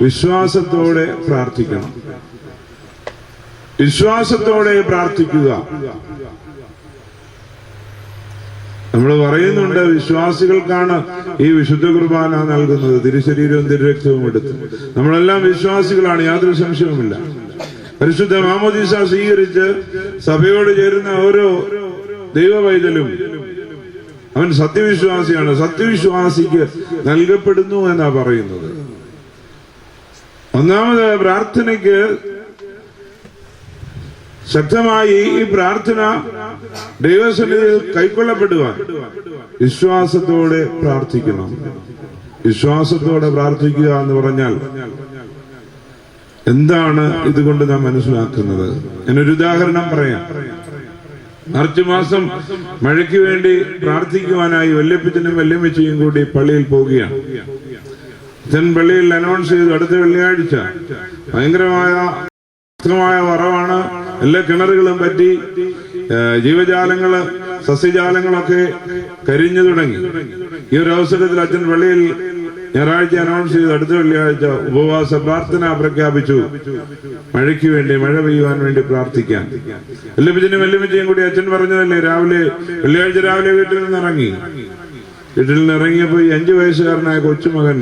വിശ്വാസത്തോടെ പ്രാർത്ഥിക്കണം. വിശ്വാസത്തോടെ പ്രാർത്ഥിക്കുക. നമ്മൾ പറയുന്നുണ്ട്, വിശ്വാസികൾക്കാണ് ഈ വിശുദ്ധ കുർബാന നൽകുന്നത്, തിരുശരീരവും തിരുരക്തവും എടുത്ത്. നമ്മളെല്ലാം വിശ്വാസികളാണ്, യാതൊരു സംശയവുമില്ല. പരിശുദ്ധ മാമോദീസ സ്വീകരിച്ച് സഭയോട് ചേരുന്ന ഓരോ ദൈവവൈതലും അവൻ സത്യവിശ്വാസിയാണ്. സത്യവിശ്വാസിക്ക് നൽകപ്പെടുന്നു എന്നാ പറയുന്നത്. ഒന്നാമത്, പ്രാർത്ഥനയ്ക്ക് ശക്തമായി ഈ പ്രാർത്ഥന ദൈവസന്നിധിയിൽ കൈക്കൊള്ളപ്പെടുവാൻ വിശ്വാസത്തോടെ പ്രാർത്ഥിക്കണം. വിശ്വാസത്തോടെ പ്രാർത്ഥിക്കുക എന്ന് പറഞ്ഞാൽ എന്താണ് ഇതുകൊണ്ട് നാം മനസ്സിലാക്കുന്നത്? ഞാനൊരു ഉദാഹരണം പറയാം. മാർച്ച് മാസം മഴയ്ക്ക് വേണ്ടി പ്രാർത്ഥിക്കുവാനായി വല്യപ്പച്ചനും വല്യമ്മച്ചിയും കൂടി പള്ളിയിൽ പോവുകയാണ്. അച്ഛൻ പള്ളിയിൽ അനൗൺസ് ചെയ്തു, അടുത്ത വെള്ളിയാഴ്ച ഭയങ്കരമായ വറവാണ്, എല്ലാ കിണറുകളും പറ്റി, ജീവജാലങ്ങള് സസ്യജാലങ്ങളൊക്കെ കരിഞ്ഞു തുടങ്ങി. ഈ ഒരു അവസരത്തിൽ അച്ഛൻ പള്ളിയിൽ ഞായറാഴ്ച അനൗൺസ് ചെയ്തു, അടുത്ത വെള്ളിയാഴ്ച ഉപവാസ പ്രാർത്ഥന പ്രഖ്യാപിച്ചു. മഴയ്ക്ക് വേണ്ടി, മഴ പെയ്യുവാൻ വേണ്ടി പ്രാർത്ഥിക്കാൻ. വല്യപ്പച്ചനും വല്യമ്മച്ചയും കൂടി അച്ഛൻ പറഞ്ഞതല്ലേ, വെള്ളിയാഴ്ച രാവിലെ വീട്ടിൽ നിന്ന് ഇറങ്ങിയപ്പോ ഈ 5 വയസ്സുകാരനായ കൊച്ചുമകൻ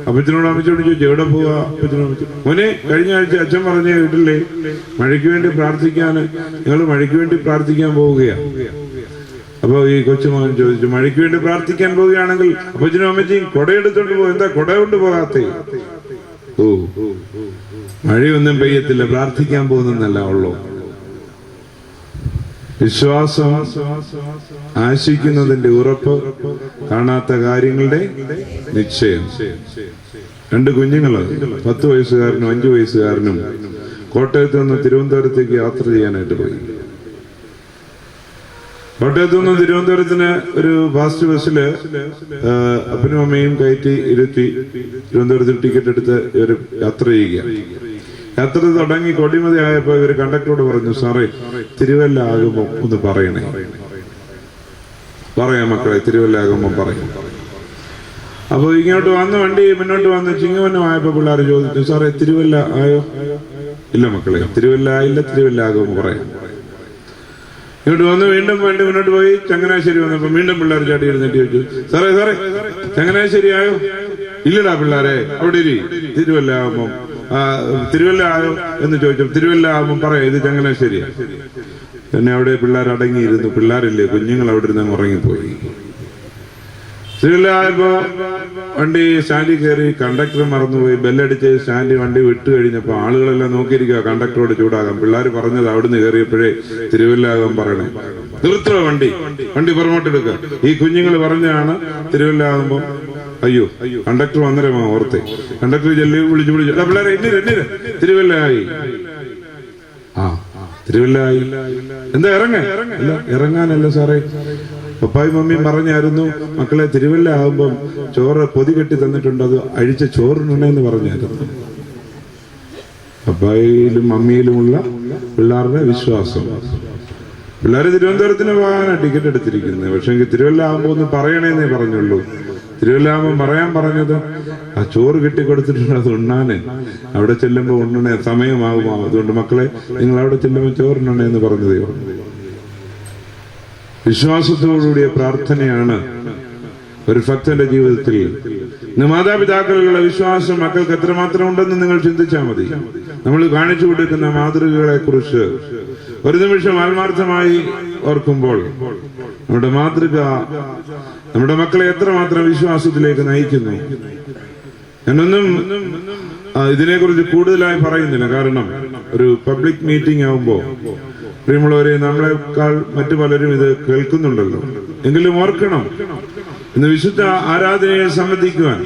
അപ്പച്ചനോട് അമ്മച്ചോട് ചോദിച്ചു, എവിടെ പോവാ? അപ്പച്ചനോട്, മോനെ കഴിഞ്ഞ ആഴ്ച അച്ഛൻ പറഞ്ഞ വീട്ടിലെ മഴയ്ക്ക് വേണ്ടി നിങ്ങൾ മഴയ്ക്ക് വേണ്ടി പ്രാർത്ഥിക്കാൻ പോവുകയാണ്. അപ്പൊ ഈ കൊച്ചുമകൻ ചോദിച്ചു, മഴയ്ക്ക് വേണ്ടി പ്രാർത്ഥിക്കാൻ പോവുകയാണെങ്കിൽ അപ്പച്ചനും അമ്മച്ചിയും കൊടയെടുത്തോണ്ട് പോകും, എന്താ കൊട കൊണ്ട് പോകാത്തേ? ഓ, മഴയൊന്നും പെയ്യത്തില്ല, പ്രാർത്ഥിക്കാൻ പോകുന്നല്ല ഉള്ളൂ. വിശ്വാസം ആശിക്കുന്നതിന്റെ ഉറപ്പ്, കാണാത്ത കാര്യങ്ങളുടെ നിശ്ചയം. 2 കുഞ്ഞുങ്ങള്, 10 വയസ്സുകാരനും 5 വയസ്സുകാരനും കോട്ടയത്ത് നിന്ന് തിരുവനന്തപുരത്തേക്ക് യാത്ര ചെയ്യാനായിട്ട് പോയി. കോട്ടയത്ത് നിന്ന് തിരുവനന്തപുരത്തിന് ഒരു ഫാസ്റ്റ് ബസ്സില് അപ്പനും അമ്മയും കയറ്റി ഇരുത്തി തിരുവനന്തപുരത്തിൽ ടിക്കറ്റ് എടുത്ത് ഇവർ യാത്ര ചെയ്യുക. യാത്ര തുടങ്ങി കൊടിമതി ആയപ്പോ ഇവര് കണ്ടക്ടറോട് പറഞ്ഞു, സാറേ തിരുവല്ല ആകുമ്പോ ഒന്ന് പറയണേ. പറയാം മക്കളെ, തിരുവല്ല ആകുമ്പോ പറയും. അപ്പൊ ഇങ്ങോട്ട് വന്ന് വണ്ടി മുന്നോട്ട് വന്ന് ചിങ്ങവനം ആയപ്പോ പിള്ളേർ ചോദിച്ചു, സാറേ തിരുവല്ല ആയോ? ഇല്ല മക്കളെ, തിരുവല്ല ആയില്ല, തിരുവല്ല ആകുമ്പോ പറയാം. ഇങ്ങോട്ട് വന്ന് വീണ്ടും വണ്ടി മുന്നോട്ട് പോയി ചങ്ങനാശ്ശേരി വന്നപ്പോ വീണ്ടും പിള്ളേർ ചാടി എഴുന്നേറ്റ് ചോദിച്ചു, സാറേ ചങ്ങനാശ്ശേരി ആയോ? ഇല്ലടാ പിള്ളേരെ, അവിടെ തിരുവല്ല ആകുമ്പോ തിരുവല്ല ആയോ എന്ന് ചോദിച്ചു. തിരുവല്ല ആകുമ്പോൾ പറയാം, ഇത് ചങ്ങനാശ്ശേരിയാ. പിന്നെ അവിടെ പിള്ളേർ അടങ്ങിയിരുന്നു. പിള്ളേരില്ലേ, കുഞ്ഞുങ്ങൾ അവിടെ ഇരുന്ന് ഉറങ്ങിപ്പോയി. തിരുവല്ല ആയപ്പോ വണ്ടി സ്റ്റാൻഡിൽ കയറി, കണ്ടക്ടർ മറന്നുപോയി. ബെല്ലടിച്ച് സ്റ്റാൻഡിൽ വണ്ടി വിട്ടു കഴിഞ്ഞപ്പോ ആളുകളെല്ലാം നോക്കിയിരിക്കുക കണ്ടക്ടറോട് ചൂടാകാം. പിള്ളേർ പറഞ്ഞത് അവിടുന്ന് കയറിയപ്പോഴേ തിരുവല്ലാകം പറയണേ, നിർത്തുക വണ്ടി പുറമോട്ടെടുക്കുക. ഈ കുഞ്ഞുങ്ങൾ പറഞ്ഞാണ് തിരുവല്ലാകുമ്പോ. അയ്യോ, കണ്ടക്ടർ വന്നേരമാ ഓർത്തെ. കണ്ടക്ടർ വിളിച്ചു പിള്ളേരെ എണ്ണീര്, തിരുവല്ലായി. തിരുവല്ലായി. എന്താ ഇറങ്ങാനല്ല സാറേ, പപ്പായും മമ്മിയും പറഞ്ഞായിരുന്നു, മക്കളെ തിരുവല്ല ആകുമ്പം ചോറ് പൊതി കെട്ടി തന്നിട്ടുണ്ട്, അത് അഴിച്ച ചോറിനുണ്ടെന്ന് പറഞ്ഞായിരുന്നു. പപ്പായിലും മമ്മിയിലുമുള്ള പിള്ളേരുടെ വിശ്വാസം. പിള്ളേര് തിരുവനന്തപുരത്തിന് പോകാനാണ് ടിക്കറ്റ് എടുത്തിരിക്കുന്നത്. പക്ഷെ തിരുവല്ല ആകുമ്പോ ഒന്ന് പറയണേന്നേ പറഞ്ഞുള്ളൂ. തിരുവല്ലാകുമ്പം പറയാൻ പറഞ്ഞത്, ആ ചോറ് കെട്ടിക്കൊടുത്തിട്ടുണ്ട്, അത് ഉണ്ണാന് അവിടെ ചെല്ലുമ്പോ ഉണ്ണണേ, സമയമാകുമോ, അതുകൊണ്ട് മക്കളെ നിങ്ങൾ അവിടെ ചെല്ലുമ്പോൾ ചോറുണ്ണണേ എന്ന് പറഞ്ഞതേ. വിശ്വാസത്തോടുകൂടിയ പ്രാർത്ഥനയാണ് ഒരു ഭക്തന്റെ ജീവിതത്തിൽ. ഇന്ന് മാതാപിതാക്കളുടെ വിശ്വാസം മക്കൾക്ക് എത്രമാത്രം ഉണ്ടെന്ന് നിങ്ങൾ ചിന്തിച്ചാൽ മതി. നമ്മൾ കാണിച്ചു കൊടുക്കുന്ന മാതൃകകളെ കുറിച്ച് ഒരു നിമിഷം ആത്മാർത്ഥമായി ഓർക്കുമ്പോൾ നമ്മുടെ മാതൃക നമ്മുടെ മക്കളെ എത്രമാത്രം വിശ്വാസത്തിലേക്ക് നയിക്കുന്നു. ഞാനൊന്നും ഇതിനെക്കുറിച്ച് കൂടുതലായി പറയുന്നില്ല, കാരണം ഒരു പബ്ലിക് മീറ്റിംഗ് ആവുമ്പോ പ്രിയമുള്ളവരെ, നമ്മളെക്കാൾ മറ്റു പലരും ഇത് കേൾക്കുന്നുണ്ടല്ലോ. എങ്കിലും ഓർക്കണം, ഇന്ന് വിശുദ്ധ ആരാധനയെ സംബന്ധിക്കുവാൻ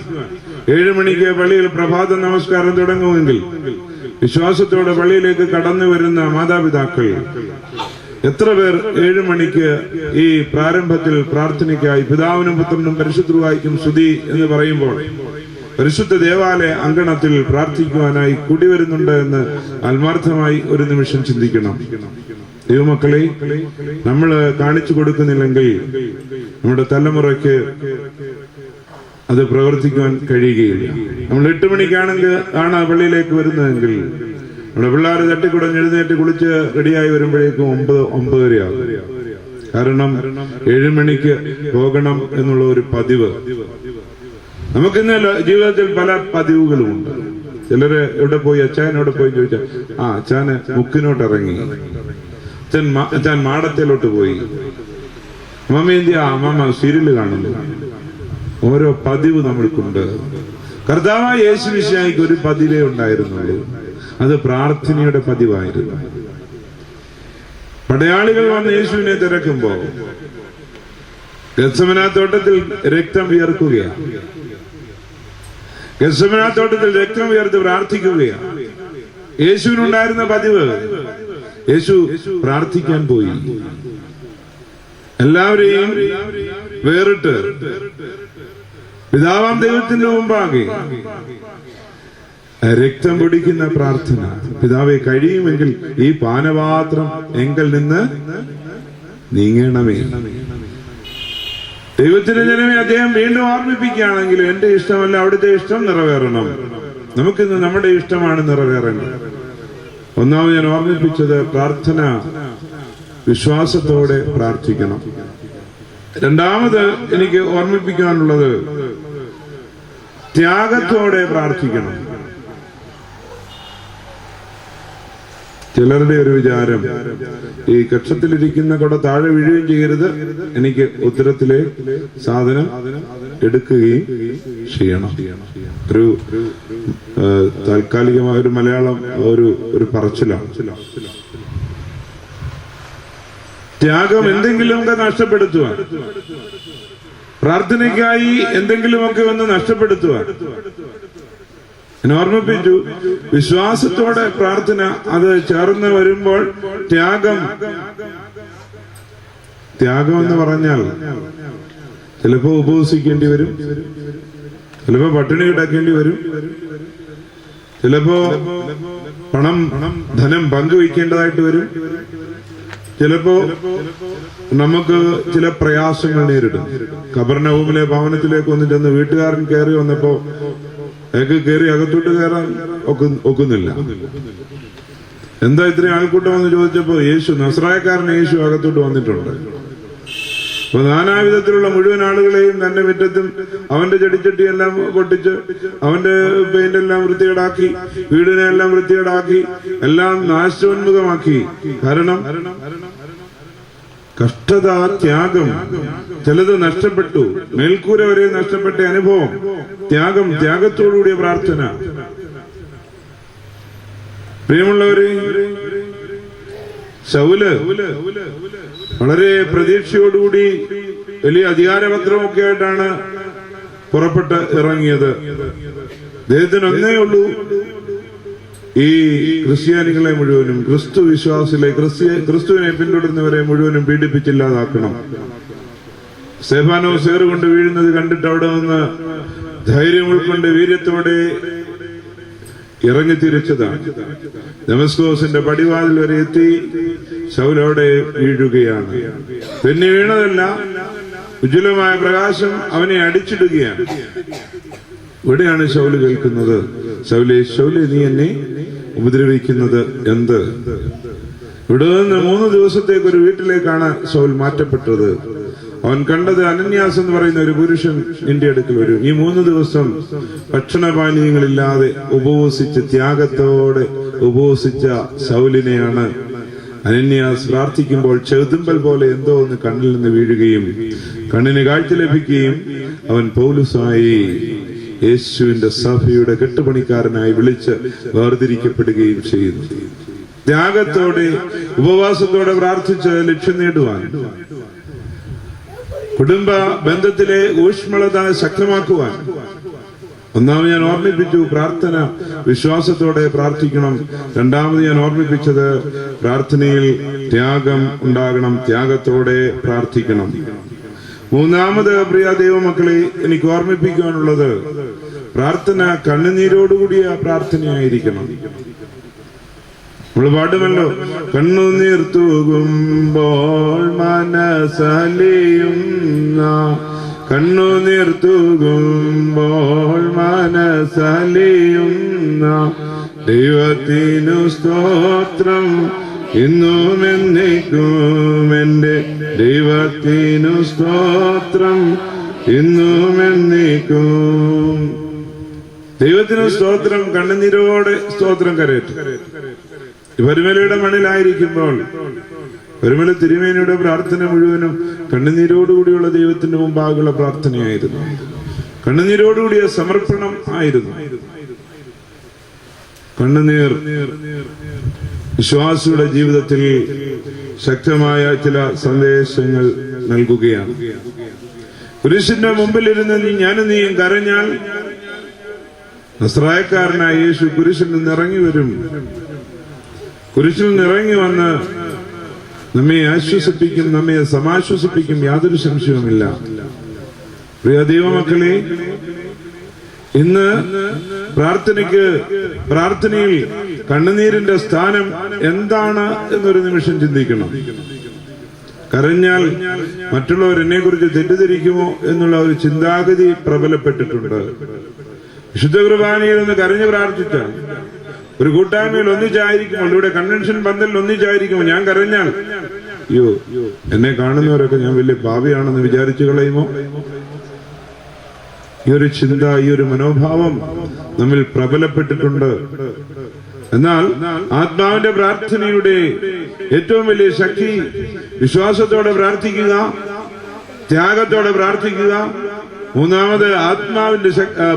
7 മണിക്ക് പള്ളിയിൽ പ്രഭാത നമസ്കാരം തുടങ്ങുമെങ്കിൽ വിശ്വാസത്തോടെ പള്ളിയിലേക്ക് കടന്നു വരുന്ന മാതാപിതാക്കൾ എത്ര പേർ 7 മണിക്ക് ഈ പ്രാരംഭത്തിൽ പ്രാർത്ഥനയ്ക്കായി പിതാവിനും പുത്രനും പരിശുദ്ധരുമായിരിക്കും സ്തുതി എന്ന് പറയുമ്പോൾ പരിശുദ്ധ ദേവാലയ അങ്കണത്തിൽ പ്രാർത്ഥിക്കുവാനായി കൂടി വരുന്നുണ്ട് എന്ന് ആത്മാർത്ഥമായി ഒരു നിമിഷം ചിന്തിക്കണം. ദൈവമക്കളെ, നമ്മൾ കാണിച്ചു കൊടുക്കുന്നില്ലെങ്കിൽ നമ്മുടെ തലമുറയ്ക്ക് അത് പ്രവർത്തിക്കുവാൻ കഴിയുകയില്ല. നമ്മൾ 8 മണിക്കാണെങ്കിൽ ആണ് പള്ളിയിലേക്ക് വരുന്നതെങ്കിൽ നമ്മുടെ പിള്ളേർ തട്ടിക്കുടഞ്ഞ് എഴുന്നേറ്റ് കുളിച്ച് റെഡിയായി വരുമ്പോഴേക്കും 9:30 ആകും. കാരണം 7 മണിക്ക് പോകണം എന്നുള്ള ഒരു പതിവ് നമുക്കിന്ന് ജീവിതത്തിൽ പല പതിവുകളുമുണ്ട്. ചിലര് എവിടെ പോയി, അച്ചായനോടെ പോയി ചോദിച്ചാൽ അച്ചാന് മുക്കിനോട്ട് ഇറങ്ങി, അച്ഛൻ മാടത്തിലോട്ട് പോയി, മമ്മി എന്തിയാ അമ്മ സീരിയല് കാണുന്നു. ഓരോ പതിവ് നമ്മൾക്കുണ്ട്. കർത്താവായ യേശു മിശിഹായ്ക്ക് ഒരു പതിവേ ഉണ്ടായിരുന്നുള്ളൂ, അത് പ്രാർത്ഥനയുടെ പതിവായിരുന്നു. പടയാളികൾ വന്ന് യേശുവിനെ തിരക്കുമ്പോ ഗത്സമനാത്തോട്ടത്തിൽ രക്തം വിയർക്കുകയാണ്. ഗത്സമനാത്തോട്ടത്തിൽ രക്തം വിയർത്ത് പ്രാർത്ഥിക്കുകയാണ്. യേശുവിനുണ്ടായിരുന്ന പതിവ്, യേശു പ്രാർത്ഥിക്കാൻ പോയി. എല്ലാവരെയും വേറിട്ട് പിതാവാം ദൈവത്തിന്റെ മുമ്പാകെ രക്തം പൊടിക്കുന്ന പ്രാർത്ഥന. പിതാവെ, കഴിയുമെങ്കിൽ ഈ പാനപാത്രം എങ്കിൽ നിന്ന് നീങ്ങണമേ. ദൈവത്തിന്റെ ജനമേ, അദ്ദേഹം വീണ്ടും ഓർമ്മിപ്പിക്കുകയാണെങ്കിൽ എന്റെ ഇഷ്ടമല്ല അവിടുത്തെ ഇഷ്ടം നിറവേറണം. നമുക്കിന്ന് നമ്മുടെ ഇഷ്ടമാണ് നിറവേറേണ്ടത്. ഒന്നാമത് ഞാൻ ഓർമ്മിപ്പിച്ചത് പ്രാർത്ഥന വിശ്വാസത്തോടെ പ്രാർത്ഥിക്കണം. രണ്ടാമത് എനിക്ക് ഓർമ്മിപ്പിക്കാനുള്ളത് ത്യാഗത്തോടെ പ്രാർത്ഥിക്കണം. ചിലരുടെ ഒരു വിചാരം, ഈ കക്ഷത്തിലിരിക്കുന്ന കുട താഴെ വീഴുകയും ചെയ്യരുത്, എനിക്ക് ഉത്തരത്തിലെ സാധനം എടുക്കുകയും ചെയ്യണം. ഒരു താൽക്കാലികമായ ഒരു മലയാളം ഒരു പറച്ചിലാണ്. ത്യാഗം എന്തെങ്കിലുമൊക്കെ നഷ്ടപ്പെടുത്തുവാൻ, പ്രാർത്ഥനയ്ക്കായി എന്തെങ്കിലുമൊക്കെ ഒന്ന് നഷ്ടപ്പെടുത്തുവാൻ. ഞാൻ ഓർമ്മിപ്പിച്ചു, വിശ്വാസത്തോടെ പ്രാർത്ഥന അത് ചേർന്ന് വരുമ്പോൾ ത്യാഗം എന്ന് പറഞ്ഞാൽ ചിലപ്പോ ഉപവസിക്കേണ്ടി വരും, ചിലപ്പോ പട്ടിണി കിടക്കേണ്ടി വരും, ചിലപ്പോ ധനം പങ്കുവയ്ക്കേണ്ടതായിട്ട് വരും, ചിലപ്പോ നമുക്ക് ചില പ്രയാസങ്ങൾ നേരിടും. കബർനഹൂമിലെ ഭവനത്തിലേക്ക് ഒന്ന് ചെന്ന് വീട്ടുകാരൻ കയറി വന്നപ്പോ അയാൾക്ക് കയറി അകത്തോട്ട് കയറാൻ ഒക്കുന്നില്ല. എന്താ ഇത്രയും ആൾക്കൂട്ടം എന്ന് ചോദിച്ചപ്പോ നസ്രായക്കാരൻ യേശു അകത്തോട്ട് വന്നിട്ടുണ്ട്. അപ്പൊ നാനാവിധത്തിലുള്ള മുഴുവൻ ആളുകളെയും തന്റെ മുറ്റത്തും അവന്റെ ചെടിച്ചട്ടിയെല്ലാം പൊട്ടിച്ച് അവന്റെ പെയിന്റെല്ലാം വൃത്തികേടാക്കി, വീടിനെ എല്ലാം വൃത്തികേടാക്കി, എല്ലാം നാശോന്മുഖമാക്കി. കാരണം കഷ്ടത, ത്യാഗം. ചിലത് നഷ്ടപ്പെട്ടു, മേൽക്കൂര വരെ നഷ്ടപ്പെട്ട അനുഭവം. ത്യാഗത്തോടുകൂടിയ പ്രാർത്ഥന. പ്രിയമുള്ളവരെ, ശൗല് വളരെ പ്രതീക്ഷയോടുകൂടി വലിയ അധികാരപത്രമൊക്കെ ആയിട്ടാണ് പുറപ്പെട്ട് ഇറങ്ങിയത്. അദ്ദേഹത്തിന് ഒന്നേ ഉള്ളൂ, ഈ ക്രിസ്ത്യാനികളെ മുഴുവനും, ക്രിസ്തു വിശ്വാസികളെ, ക്രിസ്തുവിനെ പിന്തുടരുന്നവരെ മുഴുവനും പീഡിപ്പിച്ചില്ലാതാക്കണം. സ്തെഫാനോസ് ഏറുകൊണ്ട് വീഴുന്നത് കണ്ടിട്ട് അവിടെ നിന്ന് ധൈര്യം ഉൾക്കൊണ്ട് വീര്യത്തോടെ ഇറങ്ങിത്തിരിച്ചതാണ്. ദമസ്കോസിന്റെ പടിവാതിൽ വരെ എത്തി ശൗലോടെ വീഴുകയാണ്. പിന്നെ വീണതല്ല, ഉജ്ജ്വലമായ പ്രകാശം അവനെ അടിച്ചിടുകയാണ്. ഇവിടെയാണ് ശൗല് കേൾക്കുന്നത്, ശൗലേ നീ എന്നെ ഉപദ്രവിക്കുന്നത് എന്ത്? ഇവിടെ നിന്ന് 3 ദിവസത്തേക്ക് ഒരു വീട്ടിലേക്കാണ് ശൗൽ മാറ്റപ്പെട്ടത്. അവൻ കണ്ടത് അനന്യാസ് എന്ന് പറയുന്ന ഒരു പുരുഷൻ നിന്റെ അടുക്കൽ വരും. ഈ 3 ദിവസം ഭക്ഷണപാനീയങ്ങളില്ലാതെ ഉപവസിച്ച് ത്യാഗത്തോടെ ഉപവസിച്ച ശൗലിനെയാണ് അനന്യാസ് പ്രാർത്ഥിക്കുമ്പോൾ ചെതുമ്പൽ പോലെ എന്തോ ഒന്ന് കണ്ണിൽ നിന്ന് വീഴുകയും കണ്ണിന് കാഴ്ച ലഭിക്കുകയും അവൻ പൗലുസായി യേശുവിന്റെ സഭയുടെ കെട്ടുപണിക്കാരനായി വിളിച്ച് വേർതിരിക്കപ്പെടുകയും ചെയ്യുന്നു. ത്യാഗത്തോടെ ഉപവാസത്തോടെ പ്രാർത്ഥിച്ച് ലക്ഷ്യം നേടുവാൻ, കുടുംബ ബന്ധത്തിലെ ഊഷ്മളത ശക്തമാക്കുവാൻ. ഒന്നാമത് ഞാൻ ഓർമ്മിപ്പിച്ചു, പ്രാർത്ഥന വിശ്വാസത്തോടെ പ്രാർത്ഥിക്കണം. രണ്ടാമത് ഞാൻ ഓർമ്മിപ്പിച്ചത്, പ്രാർത്ഥനയിൽ ത്യാഗം ഉണ്ടാകണം, ത്യാഗത്തോടെ പ്രാർത്ഥിക്കണം. മൂന്നാമത്, പ്രിയ ദൈവമക്കളെ, എനിക്ക് ഓർമ്മിപ്പിക്കാനുള്ളത്, പ്രാർത്ഥന കണ്ണുനീരോടുകൂടിയ പ്രാർത്ഥനയായിരിക്കണം. നമ്മൾ പാടുമല്ലോ, കണ്ണുനീർ തൂകുമ്പോൾ മനസ്സലിയുന്ന കണ്ണുനീർ തൂകുമ്പോൾ മനസ്സലിയുന്ന ദൈവത്തിനു സ്തോത്രം ഇന്നും എന്നേക്കും. എൻ്റെ ദൈവത്തിനു സ്തോത്രം ഇന്നും എന്നേക്കും. ദൈവത്തിന് സ്തോത്രം. കണ്ണുനീരോടെ സ്തോത്രം കരയറ്റും. പരുമലയുടെ മണ്ണിലായിരിക്കുമ്പോൾ പരുമല തിരുമേനിയുടെ പ്രാർത്ഥന മുഴുവനും കണ്ണുനീരോടുകൂടിയുള്ള ദൈവത്തിന്റെ മുമ്പാകുള്ള പ്രാർത്ഥനയായിരുന്നു. കണ്ണുനീരോടുകൂടിയ സമർപ്പണം ആയിരുന്നു. കണ്ണുനീർ വിശ്വാസിയുടെ ജീവിതത്തിൽ ശക്തമായ ചില സന്ദേശങ്ങൾ നൽകുകയാണ്. കുരിശിന്റെ മുമ്പിലിരുന്ന് ഞാനും നീയും കരഞ്ഞാൽ നസ്രായക്കാരനായ യേശു കുരിശിൽ നിന്ന് ഇറങ്ങി വരും. കുരിശിൽ നിന്ന് ഇറങ്ങി വന്ന് നമ്മെ ആശ്വസിപ്പിക്കും, നമ്മെ സമാശ്വസിപ്പിക്കും, യാതൊരു സംശയവുമില്ല. പ്രിയ ദൈവമക്കളെ, ഇന്ന് പ്രാർത്ഥനയിൽ കണ്ണുനീരിന്റെ സ്ഥാനം എന്താണ് എന്നൊരു നിമിഷം ചിന്തിക്കണം. കരഞ്ഞാൽ മറ്റുള്ളവർ എന്നെ കുറിച്ച് തെറ്റിദ്ധരിക്കുമോ എന്നുള്ള ഒരു ചിന്താഗതി പ്രബലപ്പെട്ടിട്ടുണ്ട്. വിശുദ്ധ കുർബാനയിൽ ഒന്ന് കരഞ്ഞു പ്രാർത്ഥിച്ചാൽ, ഒരു കൂട്ടായ്മയിൽ ഒന്നിച്ചായിരിക്കുമ്പോൾ, ഇവിടെ കൺവെൻഷൻ പന്തലിൽ ഒന്നിച്ചായിരിക്കുമ്പോൾ ഞാൻ കരഞ്ഞാൽ അയ്യോ എന്നെ കാണുന്നവരൊക്കെ ഞാൻ വലിയ പാപിയാണെന്ന് വിചാരിച്ചു കളയുമോ? ഈ ഒരു ചിന്ത, ഈ ഒരു മനോഭാവം നമ്മിൽ പ്രബലപ്പെട്ടിട്ടുണ്ട്. എന്നാൽ ആത്മാവിന്റെ പ്രാർത്ഥനയുടെ ഏറ്റവും വലിയ ശക്തി വിശ്വാസത്തോടെ പ്രാർത്ഥിക്കുക, ത്യാഗത്തോടെ പ്രാർത്ഥിക്കുക. മൂന്നാമത് ആത്മാവിന്റെ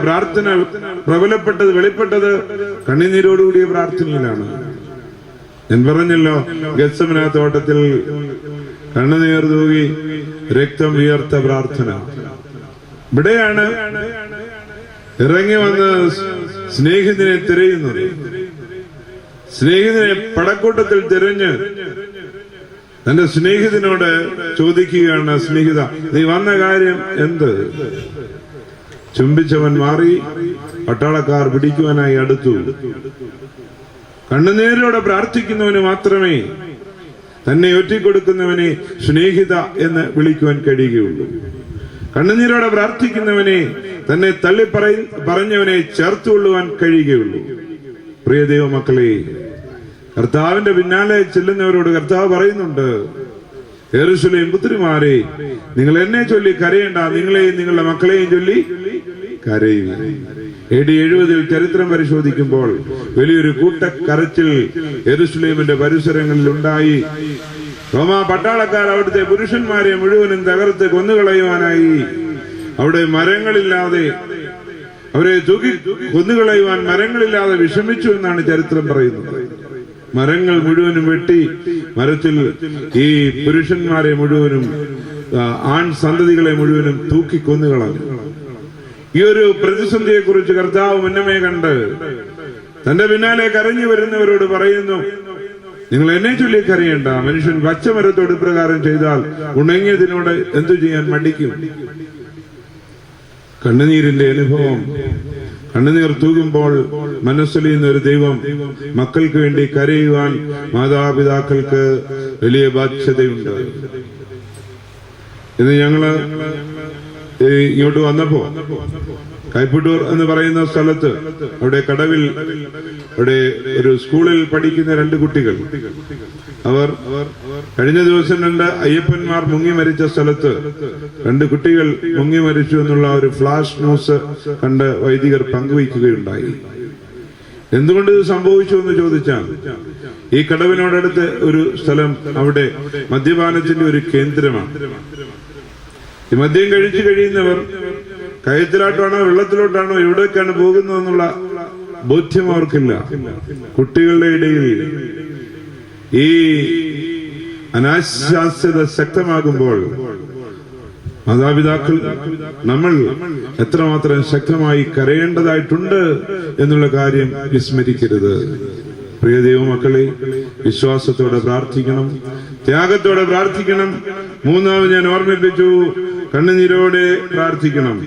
പ്രാർത്ഥന പ്രബലപ്പെട്ടത്, വെളിപ്പെട്ടത് കണ്ണുനീരോടുകൂടിയ പ്രാർത്ഥനയിലാണ്. ഞാൻ പറഞ്ഞല്ലോ, ഗത്സമന തോട്ടത്തിൽ കണ്ണുനീർ തൂകി രക്തം വിയർത്ത പ്രാർത്ഥന. ഇവിടെയാണ് ഇറങ്ങി വന്ന് സ്നേഹിതനെ തിരയുന്നത്. സ്നേഹിതനെ പടക്കൂട്ടത്തിൽ തിരഞ്ഞ് തന്റെ സ്നേഹിതനോട് ചോദിക്കുകയാണ്, സ്നേഹിത നീ വന്ന കാര്യം എന്ത്? ചുംബിച്ചവൻ മാറി, പട്ടാളക്കാർ പിടിക്കുവാനായി അടുത്തു. കണ്ണുനീരോടെ പ്രാർത്ഥിക്കുന്നവന് മാത്രമേ, തന്നെ ഒറ്റിക്കൊടുക്കുന്നവനെ സ്നേഹിത എന്ന് വിളിക്കുവാൻ കഴിയുകയുള്ളൂ. കണ്ണുനീരോടെ പ്രാർത്ഥിക്കുന്നവനെ, തന്നെ പറഞ്ഞവനെ ചേർത്തുകൊള്ളുവാൻ കഴിയുകയുള്ളൂ. പ്രിയ ദൈവമക്കളെ, കർത്താവിന്റെ പിന്നാലെ ചെല്ലുന്നവരോട് കർത്താവ് പറയുന്നുണ്ട്, യെരൂശലേം പുത്രിമാരെ, നിങ്ങൾ എന്നെ ചൊല്ലി കരയേണ്ട, നിങ്ങളെയും നിങ്ങളുടെ മക്കളെയും ചൊല്ലി കരയുക. AD 70 ചരിത്രം പരിശോധിക്കുമ്പോൾ വലിയൊരു കൂട്ടക്കരച്ചിൽ യെരൂശലേമിന്റെ പരിസരങ്ങളിൽ ഉണ്ടായി. റോമാ പട്ടാളക്കാർ അവിടുത്തെ പുരുഷന്മാരെ മുഴുവനും തകർത്ത് കൊന്നുകളയുവാനായി അവിടെ മരങ്ങളില്ലാതെ, അവരെ തൂക്കി കൊന്നുകളയുവാൻ മരങ്ങളില്ലാതെ വിഷമിച്ചു എന്നാണ് ചരിത്രം പറയുന്നത്. മരങ്ങൾ മുഴുവനും വെട്ടി മരത്തിൽ ഈ പുരുഷന്മാരെ മുഴുവനും, ആൺ സന്തതികളെ മുഴുവനും തൂക്കി കൊന്നുകളഞ്ഞു. ഈ ഒരു പ്രതിസന്ധിയെ കുറിച്ച് കർത്താവ് മുന്നമേ കണ്ട് തന്റെ പിന്നാലെ കരഞ്ഞു വരുന്നവരോട് പറയുന്നു, നിങ്ങൾ എന്നെ ചൊല്ലി കരയേണ്ട. മനുഷ്യൻ പച്ചമരത്തോട് ഇപ്രകാരം ചെയ്താൽ ഉണങ്ങിയതിനോട് എന്തു ചെയ്യാൻ മടിക്കും? കണ്ണുനീരിന്റെ അനുഭവം. കണ്ണുനീർ തൂകുമ്പോൾ മനസ്സലിയുന്ന ഒരു ദൈവം. മക്കൾക്ക് വേണ്ടി കരയുവാൻ മാതാപിതാക്കൾക്ക് വലിയ ബാധ്യതയുണ്ട്. ഇത് ഞങ്ങള് ഇങ്ങോട്ട് വന്നപ്പോ കൈപ്പുട്ടൂർ എന്ന് പറയുന്ന സ്ഥലത്ത്, അവിടെ കടവിൽ, അവിടെ ഒരു സ്കൂളിൽ പഠിക്കുന്ന 2 കുട്ടികൾ, അവർ കഴിഞ്ഞ ദിവസം 2 അയ്യപ്പന്മാർ മുങ്ങി മരിച്ച സ്ഥലത്ത് 2 കുട്ടികൾ മുങ്ങി മരിച്ചു എന്നുള്ള ഒരു ഫ്ലാഷ് ന്യൂസ് കണ്ട് വൈദികർ പങ്കുവയ്ക്കുകയുണ്ടായി. എന്തുകൊണ്ട് ഇത് സംഭവിച്ചു എന്ന് ചോദിച്ചാൽ, ഈ കടവിനോടടുത്ത് ഒരു സ്ഥലം, അവിടെ മദ്യപാനത്തിന്റെ ഒരു കേന്ദ്രമാണ്. ഈ മദ്യം കഴിച്ചു കഴിയുന്നവർ കയത്തിലോട്ടാണോ വെള്ളത്തിലോട്ടാണോ എവിടേക്കാണ് പോകുന്നതെന്നുള്ള ബോധ്യം അവർക്കില്ല. കുട്ടികളുടെ ഇടയിൽ ഈ അനാശാസ്യത ശക്തമാകുമ്പോൾ മാതാപിതാക്കൾ, നമ്മൾ എത്രമാത്രം ശക്തമായി കരയേണ്ടതായിട്ടുണ്ട് എന്നുള്ള കാര്യം വിസ്മരിക്കരുത്. പ്രിയ ദൈവമക്കളെ, വിശ്വാസത്തോടെ പ്രാർത്ഥിക്കണം, ത്യാഗത്തോടെ പ്രാർത്ഥിക്കണം. മൂന്നാമത് ഞാൻ ഓർമ്മിപ്പിച്ചു, കണ്ണുനീരോടെ പ്രാർത്ഥിക്കണം.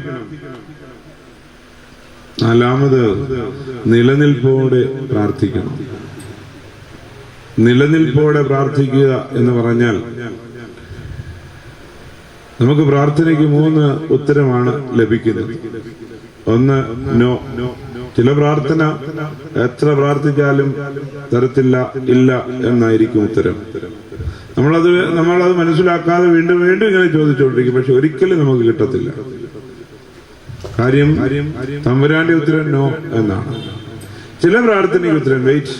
നാലാമത് നിലനിൽപ്പോടെ പ്രാർത്ഥിക്കണം. നിലനിൽപ്പോടെ പ്രാർത്ഥിക്കുക എന്ന് പറഞ്ഞാൽ, നമുക്ക് പ്രാർത്ഥനയ്ക്ക് 3 ഉത്തരമാണ് ലഭിക്കുന്നത്. ഒന്ന്, നോ. ചില പ്രാർത്ഥന എത്ര പ്രാർത്ഥിച്ചാലും തരത്തില്ല, ഇല്ല എന്നായിരിക്കും ഉത്തരം. നമ്മളത് മനസ്സിലാക്കാതെ വീണ്ടും വീണ്ടും ഇങ്ങനെ ചോദിച്ചുകൊണ്ടിരിക്കും. പക്ഷെ ഒരിക്കലും നമുക്ക് കിട്ടത്തില്ല. കാര്യം തമ്പുരാന്റെ ഉത്തരം നോ എന്നാണ്. ചില പ്രാർത്ഥനയ്ക്ക് ഉത്തരം വെയിറ്റ്,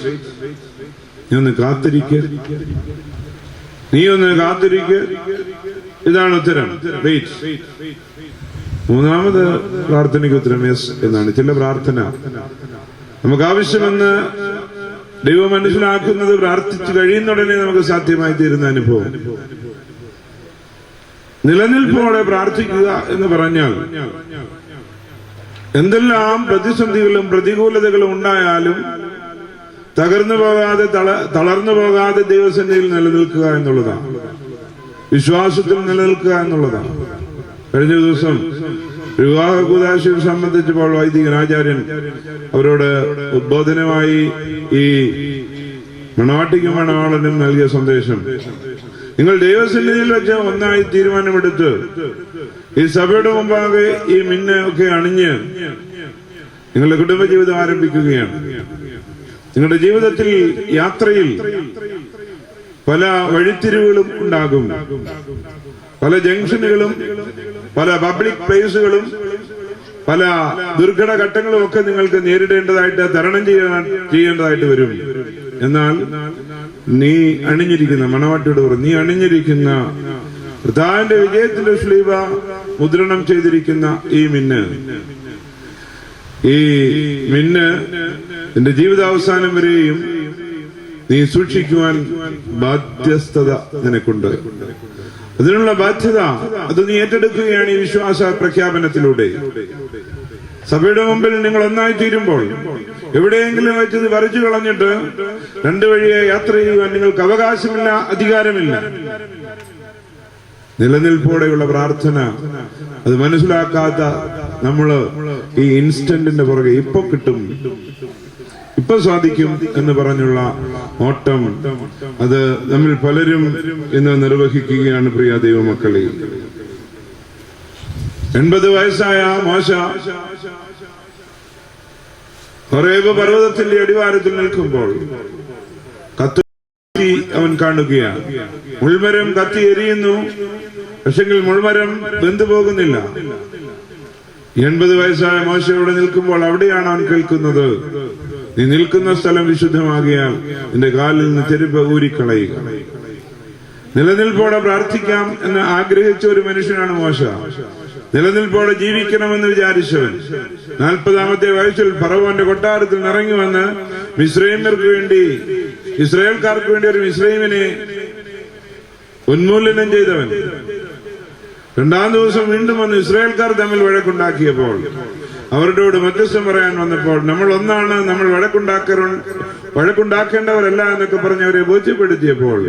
നീ ഒന്ന് കാത്തിരിക്കുക, ഇതാണ് ഉത്തരം, വെയിറ്റ്. 3ാമത് പ്രാർത്ഥനയ്ക്ക് ഉത്തരം യെസ് എന്നാണ്. ചില പ്രാർത്ഥന നമുക്ക് ആവശ്യമെന്ന് ദൈവം മനസ്സിലാക്കുന്നത് പ്രാർത്ഥിച്ചു കഴിയുന്ന ഉടനെ നമുക്ക് സാധ്യമായി തീരുന്ന അനുഭവം. നിലനിൽപ്പോടെ പ്രാർത്ഥിക്കുക എന്ന് പറഞ്ഞാൽ എന്തെല്ലാം പ്രതിസന്ധികളും പ്രതികൂലതകളും ഉണ്ടായാലും തകർന്നു പോകാതെ തളർന്നു പോകാതെ ദൈവസന്നിധിയിൽ നിലനിൽക്കുക എന്നുള്ളതാണ്. വിശ്വാസത്തിൽ നിലനിൽക്കുക എന്നുള്ളതാണ്. കഴിഞ്ഞ ദിവസം വിവാഹ കൂദാശയെ സംബന്ധിച്ചപ്പോൾ വൈദികൻ ആചാര്യൻ അവരോട് ഉദ്ബോധനമായി ഈ മണവാട്ടിക്കും മണവാളനും നൽകിയ സന്ദേശം, നിങ്ങൾ ദൈവസന്നിധിയിൽ വെച്ച് ഒന്നായി തീരുമാനമെടുത്ത് ഈ സഭയുടെ മുമ്പാകെ ഈ മിന്ന ഒക്കെ അണിഞ്ഞ് നിങ്ങളുടെ കുടുംബജീവിതം ആരംഭിക്കുകയാണ്. നിങ്ങളുടെ ജീവിതത്തിൽ യാത്രയിൽ പല വഴിത്തിരിവുകളും ഉണ്ടാകും. പല ജംഗ്ഷനുകളും പല പബ്ലിക് പ്ലേസുകളും പല ദുർഘട ഘട്ടങ്ങളും ഒക്കെ നിങ്ങൾക്ക് നേരിടേണ്ടതായിട്ട് തരണം ചെയ്യേണ്ടതായിട്ട് വരും. എന്നാൽ നീ അണിഞ്ഞിരിക്കുന്ന, മണവാട്ടിയോട് പറഞ്ഞു, നീ അണിഞ്ഞിരിക്കുന്ന കർത്താവിന്റെ വിജയത്തിന്റെ ശ്ലീബ മുദ്രണം ചെയ്തിരിക്കുന്ന ഈ മിന്ന് നിന്റെ ജീവിതാവസാനം വരെയും നീ സൂക്ഷിക്കുവാൻ ബാധ്യസ്ഥത നിനക്കുണ്ട്. അതിനുള്ള ബാധ്യത അത് നീ ഏറ്റെടുക്കുകയാണ് ഈ വിശ്വാസ പ്രഖ്യാപനത്തിലൂടെ. സഭയുടെ മുമ്പിൽ നിങ്ങൾ ഒന്നായി തീരുമ്പോൾ എവിടെയെങ്കിലും വെച്ചത് വരച്ചു കളഞ്ഞിട്ട് 2 വഴിയെ യാത്ര ചെയ്യുവാൻ നിങ്ങൾക്ക് അവകാശമില്ല, അധികാരമില്ല. നിലനിൽപ്പോടെയുള്ള പ്രാർത്ഥന അത് മനസ്സിലാക്കാത്ത നമ്മള് ഈ ഇൻസ്റ്റന്റിന്റെ പുറകെ ഇപ്പൊ കിട്ടും, ഇപ്പൊ സാധിക്കും എന്ന് പറഞ്ഞുള്ള ഓട്ടം അത് നമ്മിൽ പലരും ഇന്ന് നിർവഹിക്കുകയാണ്. പ്രിയ ദൈവമക്കളെ, 80 വയസ്സായ മോശ ഹോറേബ് പർവ്വതത്തിന്റെ അടിവാരത്തിൽ നിൽക്കുമ്പോൾ കത്തി അവൻ കാണുകയാണ്. മുൾമരം കത്തി എരിയുന്നു, പക്ഷെങ്കിൽ മുൾമരം വെന്തു പോകുന്നില്ല. 80 വയസ്സായ മോശയോടെ നിൽക്കുമ്പോൾ അവിടെയാണ് അവൻ കേൾക്കുന്നത്, നീ നിൽക്കുന്ന സ്ഥലം വിശുദ്ധമാകിയാൽ നിന്റെ കാലിൽ നിന്ന് ചെരുപ്പ് ഊരിക്കളയുക. നിലനിൽപ്പോടെ പ്രാർത്ഥിക്കാം എന്ന് ആഗ്രഹിച്ച ഒരു മനുഷ്യനാണ് മോശ. നിലനിൽപ്പോടെ ജീവിക്കണമെന്ന് വിചാരിച്ചവൻ 40ാമത്തെ വയസ്സിൽ ഫറവോന്റെ കൊട്ടാരത്തിൽ ഇറങ്ങി വന്ന് ഇസ്രായേൽക്കാർക്ക് വേണ്ടി ഒരു മിസ്രൈമിനെ ഉന്മൂലനം ചെയ്തവൻ. 2ാം ദിവസം വീണ്ടും വന്ന് ഇസ്രായേൽക്കാർ തമ്മിൽ വഴക്കുണ്ടാക്കിയപ്പോൾ അവരോട് മധ്യസ്ഥം പറയാൻ വന്നപ്പോൾ നമ്മൾ ഒന്നാണ്, നമ്മൾ വഴക്കുണ്ടാക്കേണ്ടവരല്ല എന്നൊക്കെ പറഞ്ഞ് അവരെ ബോധ്യപ്പെടുത്തിയപ്പോൾ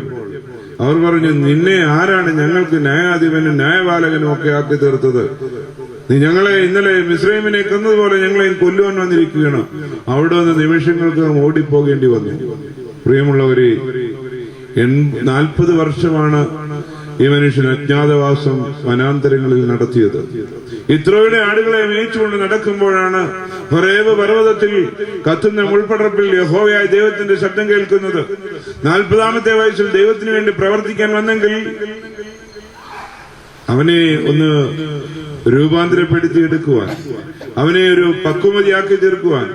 അവർ പറഞ്ഞു, നിന്നെ ആരാണ് ഞങ്ങൾക്ക് ന്യായാധിപനും ന്യായപാലകനും ഒക്കെ ആക്കി തീർത്തത്? നീ ഞങ്ങളെ ഇന്നലെ മിസ്രൈമിനെ കൊന്നതുപോലെ ഞങ്ങളെയും കൊല്ലുവാൻ വന്നിരിക്കുകയാണ്. അവിടെ നിന്ന് നിമിഷങ്ങൾക്ക് ഓടിപ്പോകേണ്ടി വന്നു. പ്രിയമുള്ളവരെ, 40 വർഷമാണ് ഈ മനുഷ്യൻ അജ്ഞാതവാസം വനാന്തരങ്ങളിൽ നടത്തിയത്. ഇത്രോയുടെ ആടുകളെ മേയിച്ചുകൊണ്ട് നടക്കുമ്പോഴാണ് ഹോറേബ് പർവ്വതത്തിൽ കത്തുന്ന മുൾപടർപ്പിൽ യഹോവയായ ദൈവത്തിന്റെ ശബ്ദം കേൾക്കുന്നത്. 40ാമത്തെ വയസ്സിൽ ദൈവത്തിന് വേണ്ടി പ്രവർത്തിക്കാൻ വന്നെങ്കിൽ അവനെ ഒന്ന് രൂപാന്തരപ്പെടുത്തിയെടുക്കുവാൻ, അവനെ ഒരു പക്വമതിയാക്കി തീർക്കുവാൻ,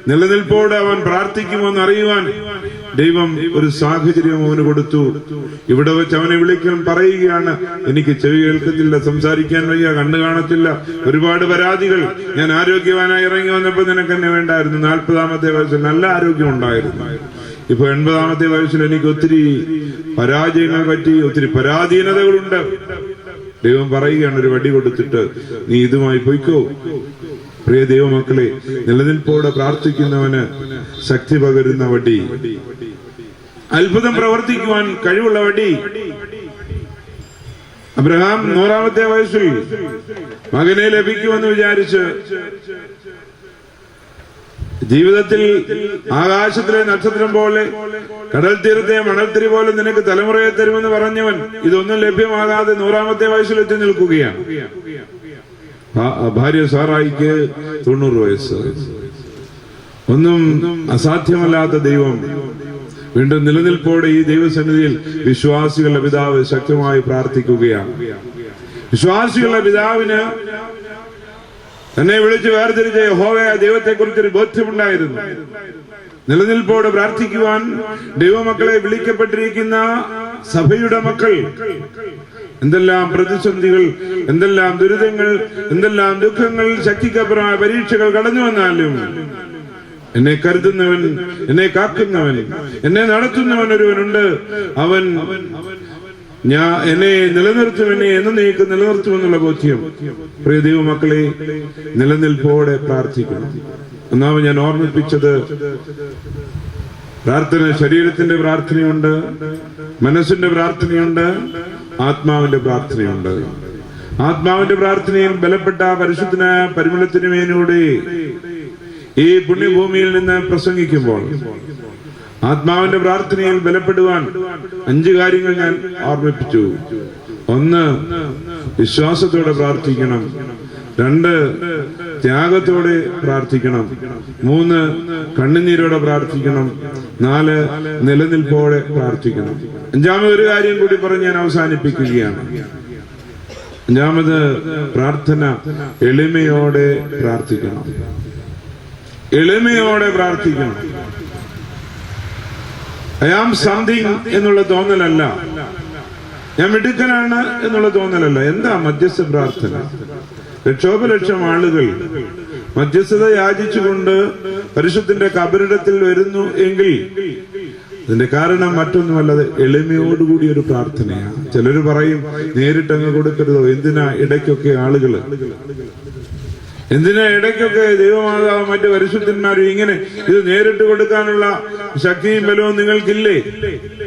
നിലനിൽപ്പോടെ അവൻ പ്രാർത്ഥിക്കുമെന്ന് അറിയുവാൻ ദൈവം ഒരു സാഹചര്യം അവന് കൊടുത്തു. ഇവിടെ വെച്ച് അവനെ വിളിക്കാൻ പറയുകയാണ്, എനിക്ക് ചെവി കേൾക്കത്തില്ല, സംസാരിക്കാൻ വയ്യ, കണ്ണു കാണത്തില്ല, ഒരുപാട് പരാതികൾ. ഞാൻ ആരോഗ്യവാനായി ഇറങ്ങി വന്നപ്പോൾ നിനക്ക് എന്നെ വേണ്ടായിരുന്നു. 40ാമത്തെ വയസ്സിൽ നല്ല ആരോഗ്യം ഉണ്ടായിരുന്നു. ഇപ്പൊ 80ാമത്തെ വയസ്സിൽ എനിക്ക് ഒത്തിരി പരാജയങ്ങൾ പറ്റി, ഒത്തിരി പരാധീനതകളുണ്ട്. ദൈവം പറയുകയാണ്, ഒരു വടി കൊടുത്തിട്ട് നീ ഇതുമായി പൊയ്ക്കോ. പ്രിയ ദൈവമക്കളെ, നിലനിൽപ്പോടെ പ്രാർത്ഥിക്കുന്നവന് ശക്തി പകരുന്ന വടി, അത്ഭുതം പ്രവർത്തിക്കുവാൻ കഴിവുള്ള വടി. അബ്രഹാം 100ാമത്തെ വയസ്സിൽ മകനെ ലഭിക്കുമെന്ന് വിചാരിച്ച് ജീവിതത്തിൽ ആകാശത്തിലെ നക്ഷത്രം പോലെ കടൽ തീരത്തെ മണൽത്തിരി പോലെ നിനക്ക് തലമുറയെ തരുമെന്ന് പറഞ്ഞവൻ ഇതൊന്നും ലഭ്യമാകാതെ 100-ാമത്തെ വയസ്സിലെത്തി നിൽക്കുകയാണ്. ഭാര്യ സാറായിക്ക് 90 വയസ്സ്. ഒന്നും അസാധ്യമല്ലാത്ത ദൈവം വീണ്ടും നിലനിൽപ്പോടെ ഈ ദൈവസന്നിധിയിൽ വിശ്വാസികളുടെ പിതാവ് ശക്തമായി പ്രാർത്ഥിക്കുകയാണ്. വിശ്വാസികളുടെ പിതാവിന് തന്നെ വിളിച്ച് വേർതിരിച്ച യഹോവയായ ദൈവത്തെക്കുറിച്ചൊരു ബോധ്യമുണ്ടായിരുന്നു. നിലനിൽപ്പോടെ പ്രാർത്ഥിക്കുവാൻ ദൈവമക്കളെ വിളിക്കപ്പെട്ടിരിക്കുന്ന സഭയുടെ മക്കൾ എന്തെല്ലാം പ്രതിസന്ധികൾ, എന്തെല്ലാം ദുരിതങ്ങൾ, എന്തെല്ലാം ദുഃഖങ്ങൾ, ശക്തിക്കപ്പുറമായ പരീക്ഷകൾ കടന്നു വന്നാലും എന്നെ കരുതുന്നവൻ, എന്നെ കാക്കുന്നവൻ, എന്നെ നടത്തുന്നവൻ ഒരുവനുണ്ട്. അവൻ എന്നെ നിലനിർത്തും, എന്നെ എന്നേക്കും നിലനിർത്തുമെന്നുള്ള ബോധ്യം. പ്രിയ ദൈവമക്കളെ, നിലനിൽപ്പോടെ പ്രാർത്ഥിക്കണം. ഒന്നാമത് ഞാൻ ഓർമ്മിപ്പിച്ചത്, പ്രാർത്ഥന ശരീരത്തിന്റെ പ്രാർത്ഥനയുണ്ട്, മനസ്സിന്റെ പ്രാർത്ഥനയുണ്ട്, ആത്മാവിന്റെ പ്രാർത്ഥനയുണ്ട്. ആത്മാവിന്റെ പ്രാർത്ഥനയിൽ ബലപ്പെട്ട പരിശുദ്ധനായ പരിമളത്തിനുമേനൂടെ ഈ പുണ്യഭൂമിയിൽ നിന്ന് പ്രസംഗിക്കുമ്പോൾ ആത്മാവിന്റെ പ്രാർത്ഥനയിൽ ബലപ്പെടുവാൻ 5 കാര്യങ്ങൾ ഞാൻ ഓർമ്മിപ്പിച്ചു. 1, വിശ്വാസത്തോടെ പ്രാർത്ഥിക്കണം. 2, ത്യാഗത്തോടെ പ്രാർത്ഥിക്കണം. 3, കണ്ണുനീരോടെ പ്രാർത്ഥിക്കണം. 4, നിലനിൽപ്പോടെ പ്രാർത്ഥിക്കണം. 5-മതൊരു കാര്യം കൂടി പറഞ്ഞ് ഞാൻ അവസാനിപ്പിക്കുകയാണ്. 5-മത് പ്രാർത്ഥന എളിമയോടെ പ്രാർത്ഥിക്കണം. എളിമയോടെ പ്രാർത്ഥിക്കണം. ഐ ആം സംതിങ് എന്നുള്ള തോന്നലല്ല, ഞാൻ മിടുക്കനാണ് എന്നുള്ള തോന്നലല്ല. എന്താ മധ്യസ്ഥ പ്രാർത്ഥന? ലക്ഷോപലക്ഷം ആളുകൾ മധ്യസ്ഥത യാചിച്ചുകൊണ്ട് പരിശുദ്ധന്റെ കബറിടത്തിൽ വരുന്നു എങ്കിൽ അതിന്റെ കാരണം മറ്റൊന്നുമല്ലാതെ എളിമയോടുകൂടി ഒരു പ്രാർത്ഥനയാണ്. ചിലര് പറയും നേരിട്ടങ്ങ് കൊടുക്കരുതോ, എന്തിനാ ഇടയ്ക്കൊക്കെ ആളുകൾ, എന്തിനാ ഇടയ്ക്കൊക്കെ ദൈവമാതാവും മറ്റ് പരിശുദ്ധന്മാരും ഇങ്ങനെ ഇത് നേരിട്ട് കൊടുക്കാനുള്ള ശക്തിയും ബലവും നിങ്ങൾക്കില്ലേ?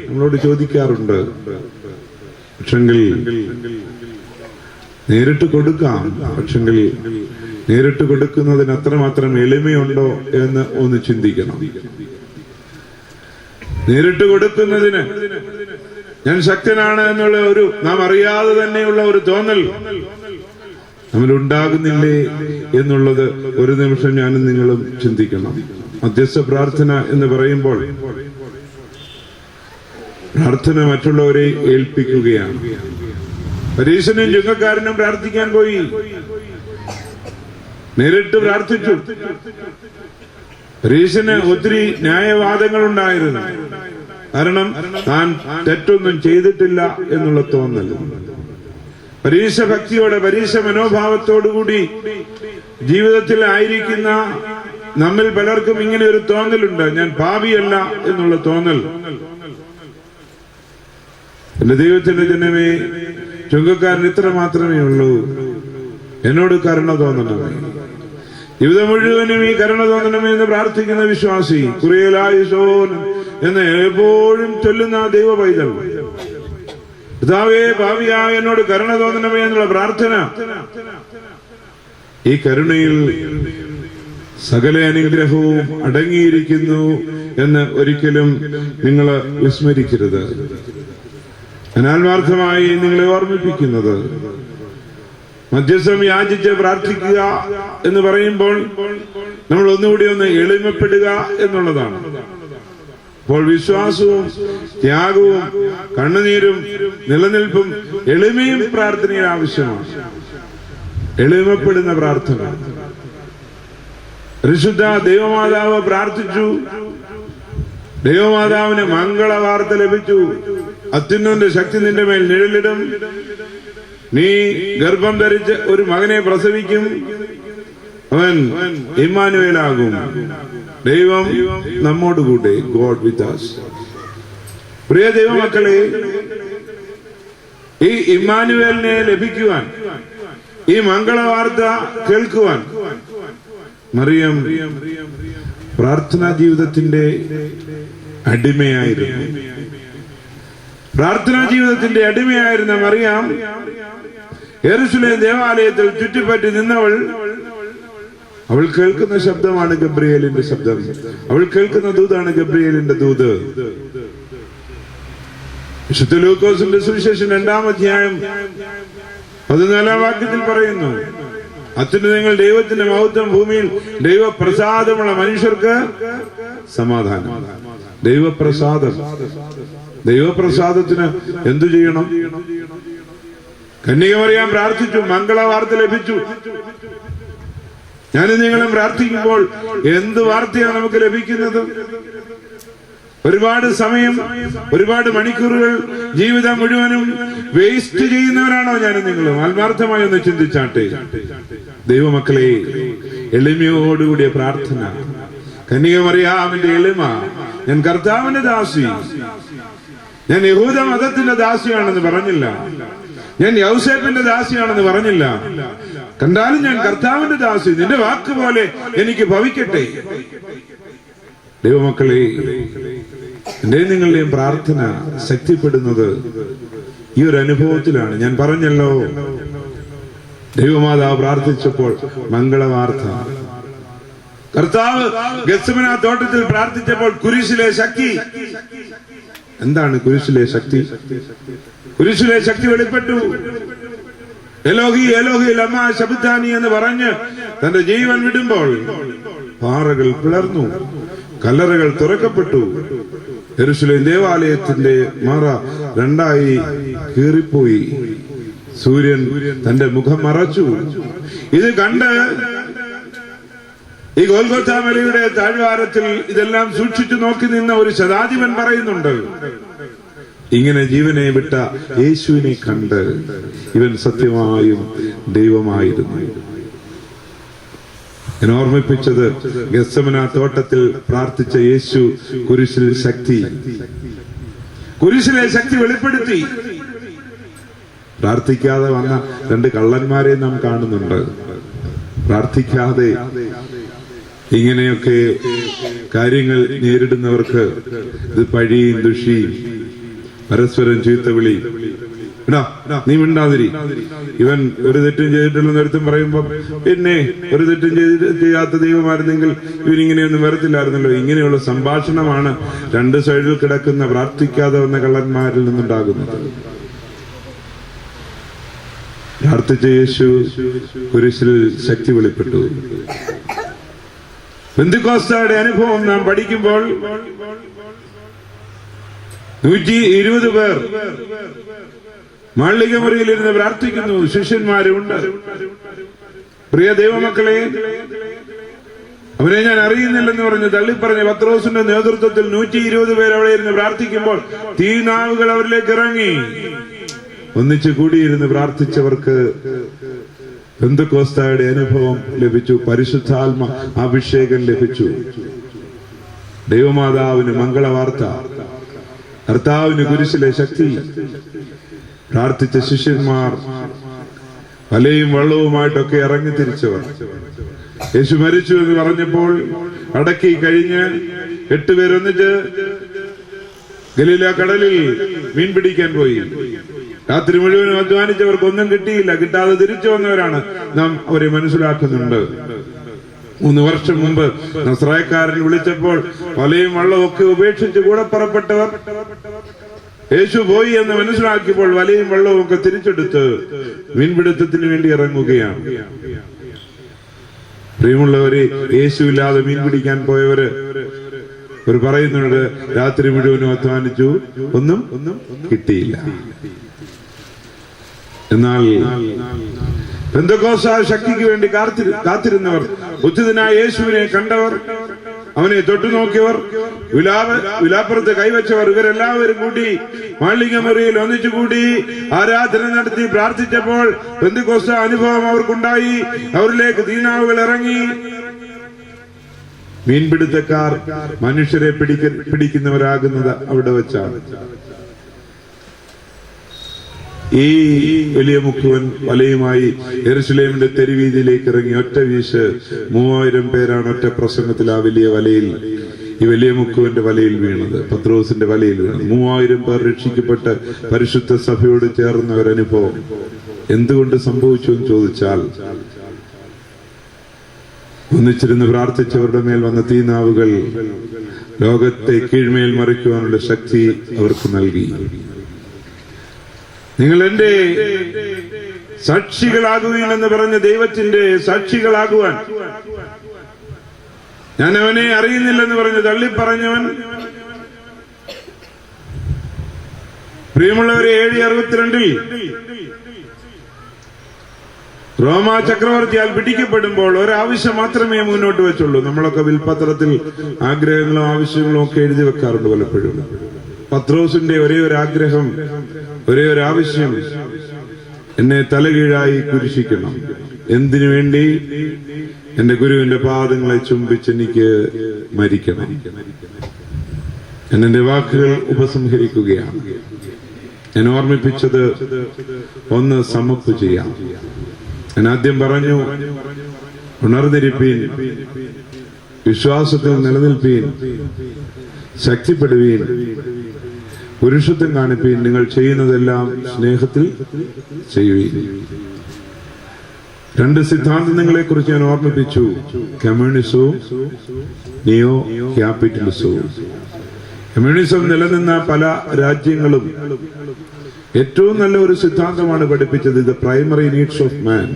നമ്മളോട് ചോദിക്കാറുണ്ട്. പക്ഷെങ്കിൽ നേരിട്ട് കൊടുക്കാം, പക്ഷെങ്കിൽ നേരിട്ട് കൊടുക്കുന്നതിന് അത്രമാത്രം എളിമയുണ്ടോ എന്ന് ഒന്ന് ചിന്തിക്കണം. നേരിട്ട് കൊടുക്കുന്നതിന് ഞാൻ ശക്തനാണ് എന്നുള്ള ഒരു നാം അറിയാതെ തന്നെയുള്ള ഒരു തോന്നൽ നമ്മളുണ്ടാകുന്നില്ലേ എന്നുള്ളത് ഒരു നിമിഷം ഞാനും നിങ്ങളും ചിന്തിക്കണം. മധ്യസ്ഥ പ്രാർത്ഥന എന്ന് പറയുമ്പോൾ പ്രാർത്ഥന മറ്റുള്ളവരെ ഏൽപ്പിക്കുകയാണ്. പരീശനും ചുങ്കക്കാരനും പ്രാർത്ഥിക്കാൻ പോയി, നേരിട്ട് പ്രാർത്ഥിച്ചു. പരീശന് ഒത്തിരി ന്യായവാദങ്ങൾ ഉണ്ടായിരുന്നു. കാരണം താൻ തെറ്റൊന്നും ചെയ്തിട്ടില്ല എന്നുള്ള തോന്നൽ. പരീക്ഷ ഭക്തിയോടെ, പരീക്ഷ മനോഭാവത്തോടുകൂടി ജീവിതത്തിൽ ആയിരിക്കുന്ന നമ്മിൽ പലർക്കും ഇങ്ങനെ ഒരു തോന്നലുണ്ട്, ഞാൻ പാപിയല്ല എന്നുള്ള തോന്നൽ. എന്റെ ദൈവത്തിന്റെ ജനമേ, ചുങ്കക്കാരൻ ഇത്ര മാത്രമേ ഉള്ളൂ, എന്നോട് കരുണ തോന്നണമേ, ജീവിതം മുഴുവനും ഈ കരുണ തോന്നണമേ എന്ന് പ്രാർത്ഥിക്കുന്ന വിശ്വാസി, കുറിയലായുസോൻ എന്ന് എപ്പോഴും ചൊല്ലുന്ന ദൈവ പൈതൽ, പിതാവേ ഭാവിയായ എന്നോട് കരുണ തോന്നണമേ എന്നുള്ള പ്രാർത്ഥന. ഈ കരുണയിൽ സകല അനുഗ്രഹവും അടങ്ങിയിരിക്കുന്നു എന്ന് ഒരിക്കലും നിങ്ങൾ വിസ്മരിക്കരുത്. അനാത്മാർത്ഥമായി നിങ്ങളെ ഓർമ്മിപ്പിക്കുന്നത്, മധ്യസ്ഥം യാചിച്ച് പ്രാർത്ഥിക്കുക എന്ന് പറയുമ്പോൾ നമ്മൾ ഒന്നുകൂടി ഒന്ന് എളിമപ്പെടുക എന്നുള്ളതാണ്. അപ്പോൾ വിശ്വാസവും ത്യാഗവും കണ്ണുനീരും നിലനിൽപ്പും എളിമയും പ്രാർത്ഥനയിൽ ആവശ്യമാണ്. എളിമപ്പെടുന്ന പ്രാർത്ഥന. പരിശുദ്ധ ദൈവമാതാവ് പ്രാർത്ഥിച്ചു, ദൈവമാതാവിന് മംഗളവാർത്ത ലഭിച്ചു. അത്യുന്നതന്റെ ശക്തി നിന്റെ മേൽ നിഴലിടും, നീ ഗർഭം ധരിച്ച് ഒരു മകനെ പ്രസവിക്കും, അവൻ ഇമ്മാനുവേലാകും, ദൈവം നമ്മോടുകൂടെ, ഗോഡ് വിത്ത് us. പ്രിയ ദൈവമക്കളെ, ഈ ഇമ്മാനുവേലിനെ ലഭിക്കുവാൻ, ഈ മംഗളവാർത്ത കേൾക്കുവാൻ മറിയം പ്രാർത്ഥനാ ജീവിതത്തിന്റെ അടിമയായിരുന്നു. പ്രാർത്ഥനാ ജീവിതത്തിന്റെ അടിമയായിരുന്ന മറിയാം യെരൂശലേം ദേവാലയത്തിൽ ചുറ്റിപ്പറ്റി നിന്നവൾ അവൾ കേൾക്കുന്ന ശബ്ദമാണ് ഗബ്രിയേലിന്റെ ശബ്ദം. അവൾ കേൾക്കുന്ന ദൂതാണ് ഗബ്രിയേലിന്റെ ദൂത്. വിശുദ്ധ ലൂക്കോസിന്റെ സുവിശേഷം 2-ാം അധ്യായം 14-ാം വാക്യത്തിൽ പറയുന്നു, അത്യുന്നതങ്ങൾ ദൈവത്തിന്റെ മഹത്വം, ഭൂമിയിൽ ദൈവപ്രസാദമുള്ള മനുഷ്യർക്ക് സമാധാനം. ദൈവപ്രസാദം. ദൈവപ്രസാദത്തിന് എന്തു ചെയ്യണം? കന്യകമറിയാൻ പ്രാർത്ഥിച്ചു, മംഗളവാർത്ത ലഭിച്ചു. ഞാനും നിങ്ങളും പ്രാർത്ഥിക്കുമ്പോൾ എന്ത് വാർത്തയാണ് നമുക്ക് ലഭിക്കുന്നത്? ഒരുപാട് സമയം, ഒരുപാട് മണിക്കൂറുകൾ ജീവിതം മുഴുവനും വേസ്റ്റ് ചെയ്യുന്നവരാണോ ഞാനും നിങ്ങളും? ആത്മാർത്ഥമായി ഒന്ന് ചിന്തിച്ചാട്ടെ. ദൈവമക്കളെ, എളിമയോടുകൂടിയ പ്രാർത്ഥന. കന്യകമറിയാമിന്റെ എളിമ. ഞാൻ കർത്താവിന്റെ ദാസി, ഞാൻ യഹൂദ മതത്തിന്റെ ദാസിയാണെന്ന് പറഞ്ഞില്ല, ഞാൻ യൗസേപ്പിന്റെ ദാസിയാണെന്ന് പറഞ്ഞില്ല. കണ്ടാലും ഞാൻ കർത്താവിന്റെ ദാസി, നിന്റെ വാക്ക് പോലെ എനിക്ക് ഭവിക്കട്ടെ. ദൈവമക്കളെ, എന്റെ നിങ്ങളുടെയും പ്രാർത്ഥന ശക്തിപ്പെടുന്നത് ഈ ഒരു അനുഭവത്തിലാണ്. ഞാൻ പറഞ്ഞല്ലോ, ദൈവമാതാവ് പ്രാർത്ഥിച്ചപ്പോൾ മംഗളവാർത്ത. കർത്താവ് ഗെത്സമന തോട്ടത്തിൽ പ്രാർത്ഥിച്ചപ്പോൾ കുരിശിലെ ശക്തി. എന്താണ് കുരിശിലെ ശക്തി? കുരിശിലെ ശക്തി വെളിപ്പെട്ടു. എലോഹി എലോഹി ലമാ ശബ്ദാനി എന്ന് പറഞ്ഞ് തന്റെ ജീവൻ വിടുമ്പോൾ പാറകൾ പിളർന്നു, കല്ലറകൾ തുറക്കപ്പെട്ടു. യെരൂശലേം ദേവാലയത്തിന്റെ മറ 2-ആയി കീറിപ്പോയി. സൂര്യൻ തന്റെ മുഖം മറച്ചു. ഇത് കണ്ട് ഈ ഗോൽഗോഥാ മലയുടെ താഴ്വാരത്തിൽ ഇതെല്ലാം സൂക്ഷിച്ചു നോക്കി നിന്ന ഒരു ശതാധിപൻ പറയുന്നുണ്ട്, ഇങ്ങനെ ജീവനെ വിട്ട യേശുവിനെ കണ്ട് ഇവൻ സത്യമായും ദൈവമായിരുന്നു. ഞാൻ ഓർമ്മിപ്പിച്ചത്, ഗെത്സമന തോട്ടത്തിൽ പ്രാർത്ഥിച്ച യേശു കുരിശിൽ ശക്തി, കുരിശിലെ ശക്തി വെളിപ്പെടുത്തി. പ്രാർത്ഥിക്കാതെ വന്ന 2 കള്ളന്മാരെ നാം കാണുന്നുണ്ട്. പ്രാർത്ഥിക്കാതെ ഇങ്ങനെയൊക്കെ കാര്യങ്ങൾ നേരിടുന്നവർക്ക് ഇത് പഴിയും ദുഷിയും പരസ്പരം ചീത്തവിളി. നീ മിണ്ടാതിരി, ഇവൻ ഒരു തെറ്റും ചെയ്തിട്ടില്ലെന്ന് ഒരുത്തും പറയുമ്പോ, പിന്നെ ഒരു തെറ്റും ചെയ്യാത്ത ദൈവമായിരുന്നെങ്കിൽ ഇവരിങ്ങനെയൊന്നും വരത്തില്ലായിരുന്നല്ലോ. ഇങ്ങനെയുള്ള സംഭാഷണമാണ് 2 സൈഡിൽ കിടക്കുന്ന പ്രാർത്ഥിക്കാതെ വന്ന കള്ളന്മാരിൽ നിന്നുണ്ടാകുന്നത്. പ്രാർത്ഥിച്ച യേശു കുരിശിൽ ശക്തി വെളിപ്പെട്ടു. പെന്തക്കോസ്തായുടെ അനുഭവം നാം പഠിക്കുമ്പോൾ 120 പേർ മാളിക മുറിയിലിരുന്ന് പ്രാർത്ഥിക്കുന്നു. ശിഷ്യന്മാരുണ്ട്. പ്രിയ ദൈവമക്കളെ, അവരെ ഞാൻ അറിയുന്നില്ലെന്ന് പറഞ്ഞ് തള്ളിപ്പറഞ്ഞ പത്രോസിന്റെ നേതൃത്വത്തിൽ 120 പേർ അവിടെ ഇരുന്ന് പ്രാർത്ഥിക്കുമ്പോൾ തീനാവുകൾ അവരിലേക്ക് ഇറങ്ങി. ഒന്നിച്ചു കൂടിയിരുന്ന് പ്രാർത്ഥിച്ചവർക്ക് പെന്തക്കോസ്തായുടെ അനുഭവം ലഭിച്ചു. പരിശുദ്ധാത്മ അഭിഷേകം ലഭിച്ചു. ദൈവമാതാവിന് മംഗളവാർത്ത, കർത്താവിന് കുരിശിലെ ശക്തി. പ്രാർത്ഥിച്ച ശിഷ്യന്മാർ വലയും വള്ളവുമായിട്ടൊക്കെ ഇറങ്ങി തിരിച്ചവർ. യേശു മരിച്ചു എന്ന് പറഞ്ഞപ്പോൾ അടക്കി കഴിഞ്ഞ് 8 പേരൊന്നിച്ച് ഗലീല കടലിൽ മീൻ പിടിക്കാൻ പോയി. രാത്രി മുഴുവനും അധ്വാനിച്ചവർക്കൊന്നും കിട്ടിയില്ല. കിട്ടാതെ തിരിച്ചു വന്നവരാണ് നാം അവരെ മനസ്സിലാക്കുന്നുണ്ട്. 3 വർഷം മുമ്പ് നസ്രായക്കാരൻ വിളിച്ചപ്പോൾ വലയും വള്ളവും ഒക്കെ ഉപേക്ഷിച്ച് കൂടെ പുറപ്പെട്ടവർ യേശു പോയി എന്ന് മനസ്സിലാക്കിയപ്പോൾ വലയും വള്ളവും ഒക്കെ തിരിച്ചെടുത്ത് മീൻപിടുത്തത്തിന് വേണ്ടി ഇറങ്ങുകയാണ്. പ്രിയമുള്ളവരെ, യേശുവില്ലാതെ മീൻ പിടിക്കാൻ പോയവര് ഒരു പറയുന്നുണ്ട്, രാത്രി മുഴുവനും അധ്വാനിച്ചു, ഒന്നും കിട്ടിയില്ല. എന്നാൽ പെന്തക്കോസ്താ ശക്തിക്ക് വേണ്ടി കാത്തിരുന്നവർ, ഉച്ചിതനായ യേശുവിനെ കണ്ടവർ, അവനെ തൊട്ടുനോക്കിയവർ, വിലാപ്പുറത്ത് കൈവച്ചവർ, ഇവരെല്ലാവരും കൂടി മാളിക മുറിയിൽ ഒന്നിച്ചുകൂടി ആരാധന നടത്തി പ്രാർത്ഥിച്ചപ്പോൾ പെന്തക്കോസ്താ അനുഭവം അവർക്കുണ്ടായി. അവരിലേക്ക് തീനാവുകൾ ഇറങ്ങി. മീൻപിടുത്തക്കാർ മനുഷ്യരെ പിടിക്കുന്നവരാകുന്നത് അവിടെ വെച്ചാണ്. ഈ വലിയ മുക്കുവൻ വലയുമായി യെരൂശലേമിന്റെ തെരുവീതിയിലേക്ക് ഇറങ്ങി. ഒറ്റ വീശ് 3000 പേരാണ് ഒറ്റ പ്രസംഗത്തിൽ ആ വലിയ വലയിൽ, ഈ വലിയ മുക്കുവന്റെ വലയിൽ വീണത്, പത്രോസിന്റെ വലയിൽ വീണത്. 3000 പേർ രക്ഷിക്കപ്പെട്ട് പരിശുദ്ധ സഭയോട് ചേർന്ന ഒരനുഭവം എന്തുകൊണ്ട് സംഭവിച്ചു എന്ന് ചോദിച്ചാൽ, ഒന്നിച്ചിരുന്ന് പ്രാർത്ഥിച്ചവരുടെ മേൽ വന്ന തീനാവുകൾ ലോകത്തെ കീഴ്മേൽ മറിക്കുവാനുള്ള ശക്തി അവർക്ക് നൽകി. നിങ്ങൾ എന്റെ സാക്ഷികളാകുവീൻ എന്ന് പറഞ്ഞ ദൈവത്തിന്റെ സാക്ഷികളാകുവാൻ, ഞാൻ അവനെ അറിയുന്നില്ലെന്ന് പറഞ്ഞ് തള്ളിപ്പറഞ്ഞവൻ, പ്രിയമുള്ളവരെ, AD 62 റോമ ചക്രവർത്തിയാൽ പിടിക്കപ്പെടുമ്പോൾ ഒരാവശ്യം മാത്രമേ മുന്നോട്ട് വെച്ചുള്ളൂ. നമ്മളൊക്കെ വിൽപത്രത്തിൽ ആഗ്രഹങ്ങളും ആവശ്യങ്ങളും ഒക്കെ എഴുതി വെക്കാറുണ്ട് പലപ്പോഴും. പത്രോസിന്റെ ഒരേ ഒരു ആഗ്രഹം, ഒരേ ഒരു ആവശ്യം, എന്നെ തലകീഴായി കുരിശിക്കണം. എന്തിനു വേണ്ടി? എന്റെ ഗുരുവിന്റെ പാദങ്ങളെ ചുംബിച്ച് എനിക്ക് മരിക്കണം. എന്നെ വാക്കുകൾ ഉപസംഹരിക്കുകയാണ്. ഞാൻ ഓർമ്മിപ്പിച്ചത് ഒന്ന് സമപ്പ് ചെയ്യാം. ഞാൻ ആദ്യം പറഞ്ഞു, ഉണർന്നിരിപ്പീൻ, വിശ്വാസത്തിൽ നിലനിൽപ്പീൻ, ശക്തിപ്പെടുവീൻ, പുരുഷത്വം കാണിപ്പീൻ, നിങ്ങൾ ചെയ്യുന്നതെല്ലാം സ്നേഹത്തിൽ ചെയ്യുവീൻ. രണ്ട് സിദ്ധാന്തങ്ങളെ കുറിച്ച് ഞാൻ ഓർമ്മിപ്പിച്ചു, കമ്മ്യൂണിസവും നിയോ ക്യാപിറ്റലിസവും. കമ്മ്യൂണിസം നിലനിന്ന പല രാജ്യങ്ങളും ഏറ്റവും നല്ല ഒരു സിദ്ധാന്തമാണ് പഠിപ്പിച്ചത്. ഇത് പ്രൈമറി നീഡ്സ് ഓഫ് മാൻ,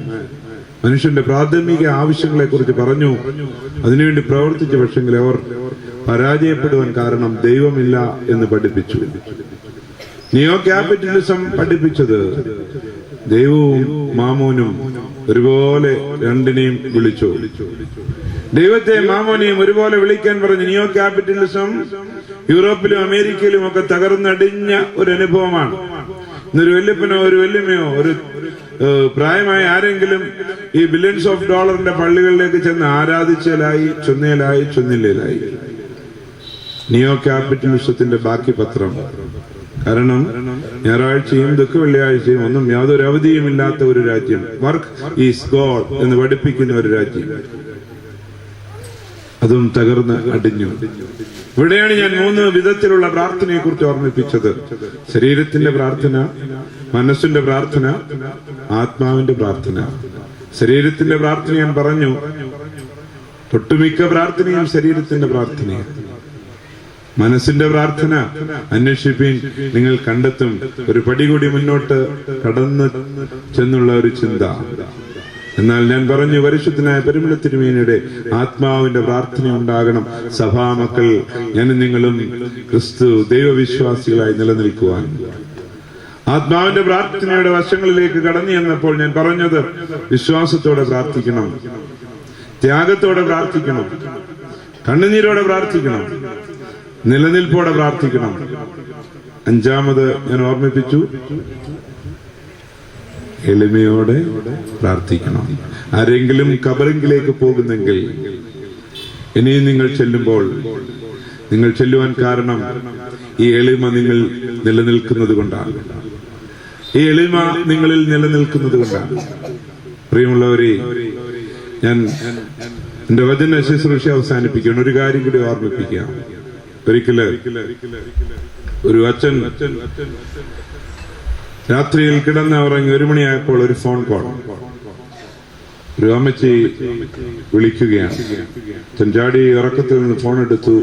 മനുഷ്യന്റെ പ്രാഥമിക ആവശ്യങ്ങളെ കുറിച്ച് പറഞ്ഞു, അതിനുവേണ്ടി പ്രവർത്തിച്ച പക്ഷെങ്കിൽ അവർ പരാജയപ്പെടുവാൻ കാരണം ദൈവമില്ല എന്ന് പഠിപ്പിച്ചു. നിയോ ക്യാപിറ്റലിസം പഠിപ്പിച്ചത് ദൈവവും മാമോനും ഒരുപോലെ രണ്ടിനെയും വിളിച്ചു. ദൈവത്തെ മാമോനെയും ഒരുപോലെ വിളിക്കാൻ പറഞ്ഞു. നിയോ ക്യാപിറ്റലിസം യൂറോപ്പിലും അമേരിക്കയിലും ഒക്കെ തകർന്നടിഞ്ഞ ഒരു അനുഭവമാണ്. ഇന്നൊരു വല്യപ്പനോ ഒരു വല്യമ്മയോ ഒരു പ്രായമായ ആരെങ്കിലും ഈ ബില്യൺസ് ഓഫ് ഡോളറിന്റെ പള്ളികളിലേക്ക് ചെന്ന് ആരാധിച്ചലായി, ചൊന്നില്ലായി. നിയോ ക്യാപിറ്റലിസത്തിന്റെ ബാക്കി പത്രം. കാരണം ഞായറാഴ്ചയും ദുഃഖ വെള്ളിയാഴ്ചയും ഒന്നും യാതൊരു അവധിയുമില്ലാത്ത ഒരു രാജ്യം, വർക്ക് ഈസ് ഗോഡ് എന്ന് പഠിപ്പിക്കുന്ന ഒരു രാജ്യം, അതും തകർന്ന് അടിഞ്ഞു. ഇവിടെയാണ് ഞാൻ 3 വിധത്തിലുള്ള പ്രാർത്ഥനയെ കുറിച്ച് ഓർമ്മിപ്പിച്ചത്. ശരീരത്തിന്റെ പ്രാർത്ഥന, മനസ്സിന്റെ പ്രാർത്ഥന, ആത്മാവിന്റെ പ്രാർത്ഥന. ശരീരത്തിന്റെ പ്രാർത്ഥന ഞാൻ പറഞ്ഞു, ഒട്ടുമിക്ക പ്രാർത്ഥനയും ശരീരത്തിന്റെ പ്രാർത്ഥനയാണ്. മനസ്സിന്റെ പ്രാർത്ഥന, അന്വേഷിപ്പീൻ, നിങ്ങൾ കണ്ടെത്തും. ഒരു പടി കൂടി മുന്നോട്ട് കടന്നു ചെന്നുള്ള ഒരു ചിന്ത. എന്നാൽ ഞാൻ പറഞ്ഞു, പരിശുദ്ധനായ പരിമള തിരുമേനിയുടെ ആത്മാവിന്റെ പ്രാർത്ഥന ഉണ്ടാകണം. സഭാമക്കൾ, ഞാനും നിങ്ങളും ക്രിസ്തു ദൈവവിശ്വാസികളായി നിലനിൽക്കുവാൻ ആത്മാവിന്റെ പ്രാർത്ഥനയുടെ വശങ്ങളിലേക്ക് കടന്നു ചെന്നപ്പോൾ ഞാൻ പറഞ്ഞത്, വിശ്വാസത്തോടെ പ്രാർത്ഥിക്കണം, ത്യാഗത്തോടെ പ്രാർത്ഥിക്കണം, കണ്ണുനീരോടെ പ്രാർത്ഥിക്കണം, നിലനിൽപ്പോടെ പ്രാർത്ഥിക്കണം. 5ാമത് ഞാൻ ഓർമ്മിപ്പിച്ചു, എളിമയോടെ പ്രാർത്ഥിക്കണം. ആരെങ്കിലും കബറിങ്കിലേക്ക് പോകുന്നെങ്കിൽ ഇനിയും നിങ്ങൾ ചെല്ലുമ്പോൾ, നിങ്ങൾ ചെല്ലുവാൻ കാരണം ഈ എളിമ നിങ്ങൾ നിലനിൽക്കുന്നത് കൊണ്ടാണ്. ഈ എളിമ നിങ്ങളിൽ നിലനിൽക്കുന്നത് കൊണ്ടാണ്. പ്രിയമുള്ളവരെ, ഞാൻ എന്റെ വചന ശുശ്രൂഷ അവസാനിപ്പിക്കുകയാണ്. ഒരു കാര്യം കൂടി ഓർമ്മിപ്പിക്കാം. ഒരിക്കല് ഒരു അച്ഛൻ രാത്രിയിൽ കിടന്ന് ഉറങ്ങി 1 മണിയായപ്പോൾ ഒരു ഫോൺ കോൾ. ഒരു അമ്മച്ചി വിളിക്കുകയാണ്. ചാടി ഉറക്കത്തിൽ നിന്ന് ഫോൺ എടുത്തു.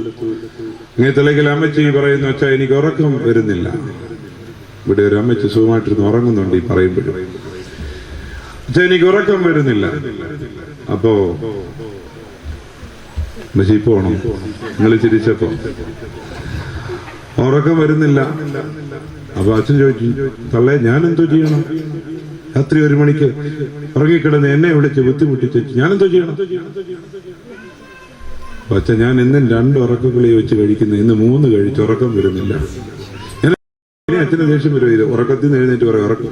ഇങ്ങനെ തലകിൽ അമ്മച്ചി പറയുന്നു, അച്ഛാ എനിക്ക് ഉറക്കം വരുന്നില്ല. ഇവിടെ ഒരു അമ്മച്ചി സുഖമായിട്ടിരുന്ന് ഉറങ്ങുന്നുണ്ട്. ഈ പറയുമ്പോഴും, അച്ഛാ എനിക്ക് ഉറക്കം വരുന്നില്ല. അപ്പോ അമ്മച്ചി പോണം, നിങ്ങൾ ചിരിച്ചപ്പോ ഉറക്കം വരുന്നില്ല. അപ്പൊ അച്ഛൻ ചോദിച്ചു, തള്ളേ ഞാൻ എന്തോ ചെയ്യണം? രാത്രി 1 മണിക്ക് ഉറങ്ങിക്കിടന്ന് എന്നെ വിളിച്ച് ബുദ്ധിമുട്ടിച്ചു, ഞാൻ എന്തോ ചെയ്യണം? അച്ഛൻ, ഞാൻ ഇന്നും 2 ഉറക്കക്കുളി വെച്ച് കഴിക്കുന്നു, ഇന്ന് 3 കഴിച്ച് ഉറക്കം വരുന്നില്ല. അച്ഛന് ദേഷ്യം വരും. ഉറക്കത്തിൽ നിന്ന് എഴുന്നേറ്റ് പറയും, ഉറക്കം.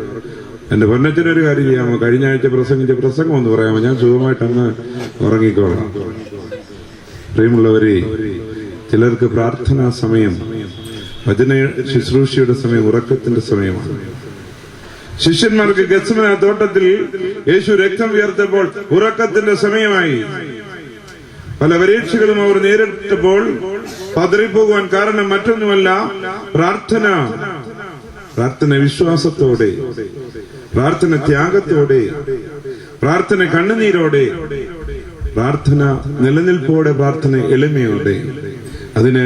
എന്റെ പൊന്നച്ഛനൊരു കാര്യം ചെയ്യാമോ, കഴിഞ്ഞ ആഴ്ച പ്രസംഗിച്ച പ്രസംഗം ഒന്ന് പറയാമോ, ഞാൻ സുഖമായിട്ട് അങ്ങ് ഉറങ്ങിക്കോളാം. പ്രിയമുള്ളവരെ, ചിലർക്ക് പ്രാർത്ഥനാ സമയം, വചന ശുശ്രൂഷയുടെ സമയം ഉറക്കത്തിന്റെ സമയമാണ്. ശിഷ്യന്മാർക്ക് ഗത്സമന തോട്ടത്തിൽ യേശു രക്തം ഉയർത്തപ്പോൾ ഉറക്കത്തിന്റെ സമയമായി. പല പരീക്ഷകളും അവർ നേരിട്ടപ്പോൾ പതറിപ്പോകുവാൻ കാരണം മറ്റൊന്നുമല്ല, പ്രാർത്ഥന വിശ്വാസത്തോടെ, പ്രാർത്ഥന ത്യാഗത്തോടെ, പ്രാർത്ഥന കണ്ണുനീരോടെ, പ്രാർത്ഥന നിലനിൽപ്പോടെ, പ്രാർത്ഥന എളിമയോടെ. അതിന്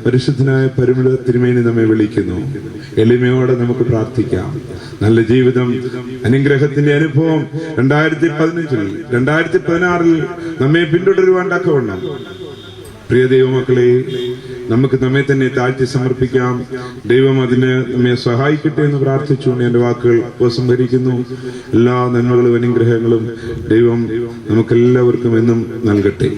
പരിശുദ്ധനായ പരിമള തിരുമേനി നമ്മെ വിളിക്കുന്നു. എളിമയോടെ നമുക്ക് പ്രാർത്ഥിക്കാം. നല്ല ജീവിതം, അനുഗ്രഹത്തിന്റെ അനുഭവം 2015-ൽ 2016-ൽ നമ്മെ പിന്തുടരുവാൻ തക്കവണ്ണം പ്രിയ ദൈവമക്കളെ, നമുക്ക് നമ്മെ തന്നെ താഴ്ത്തി സമർപ്പിക്കാം. ദൈവം അതിന് നമ്മെ സഹായിക്കട്ടെ എന്ന് പ്രാർത്ഥിച്ചുകൊണ്ട് എന്റെ വാക്കുകൾ ഉപസംഹരിക്കുന്നു. എല്ലാ നന്മകളും അനുഗ്രഹങ്ങളും ദൈവം നമുക്കെല്ലാവർക്കും എന്നും നൽകട്ടെ.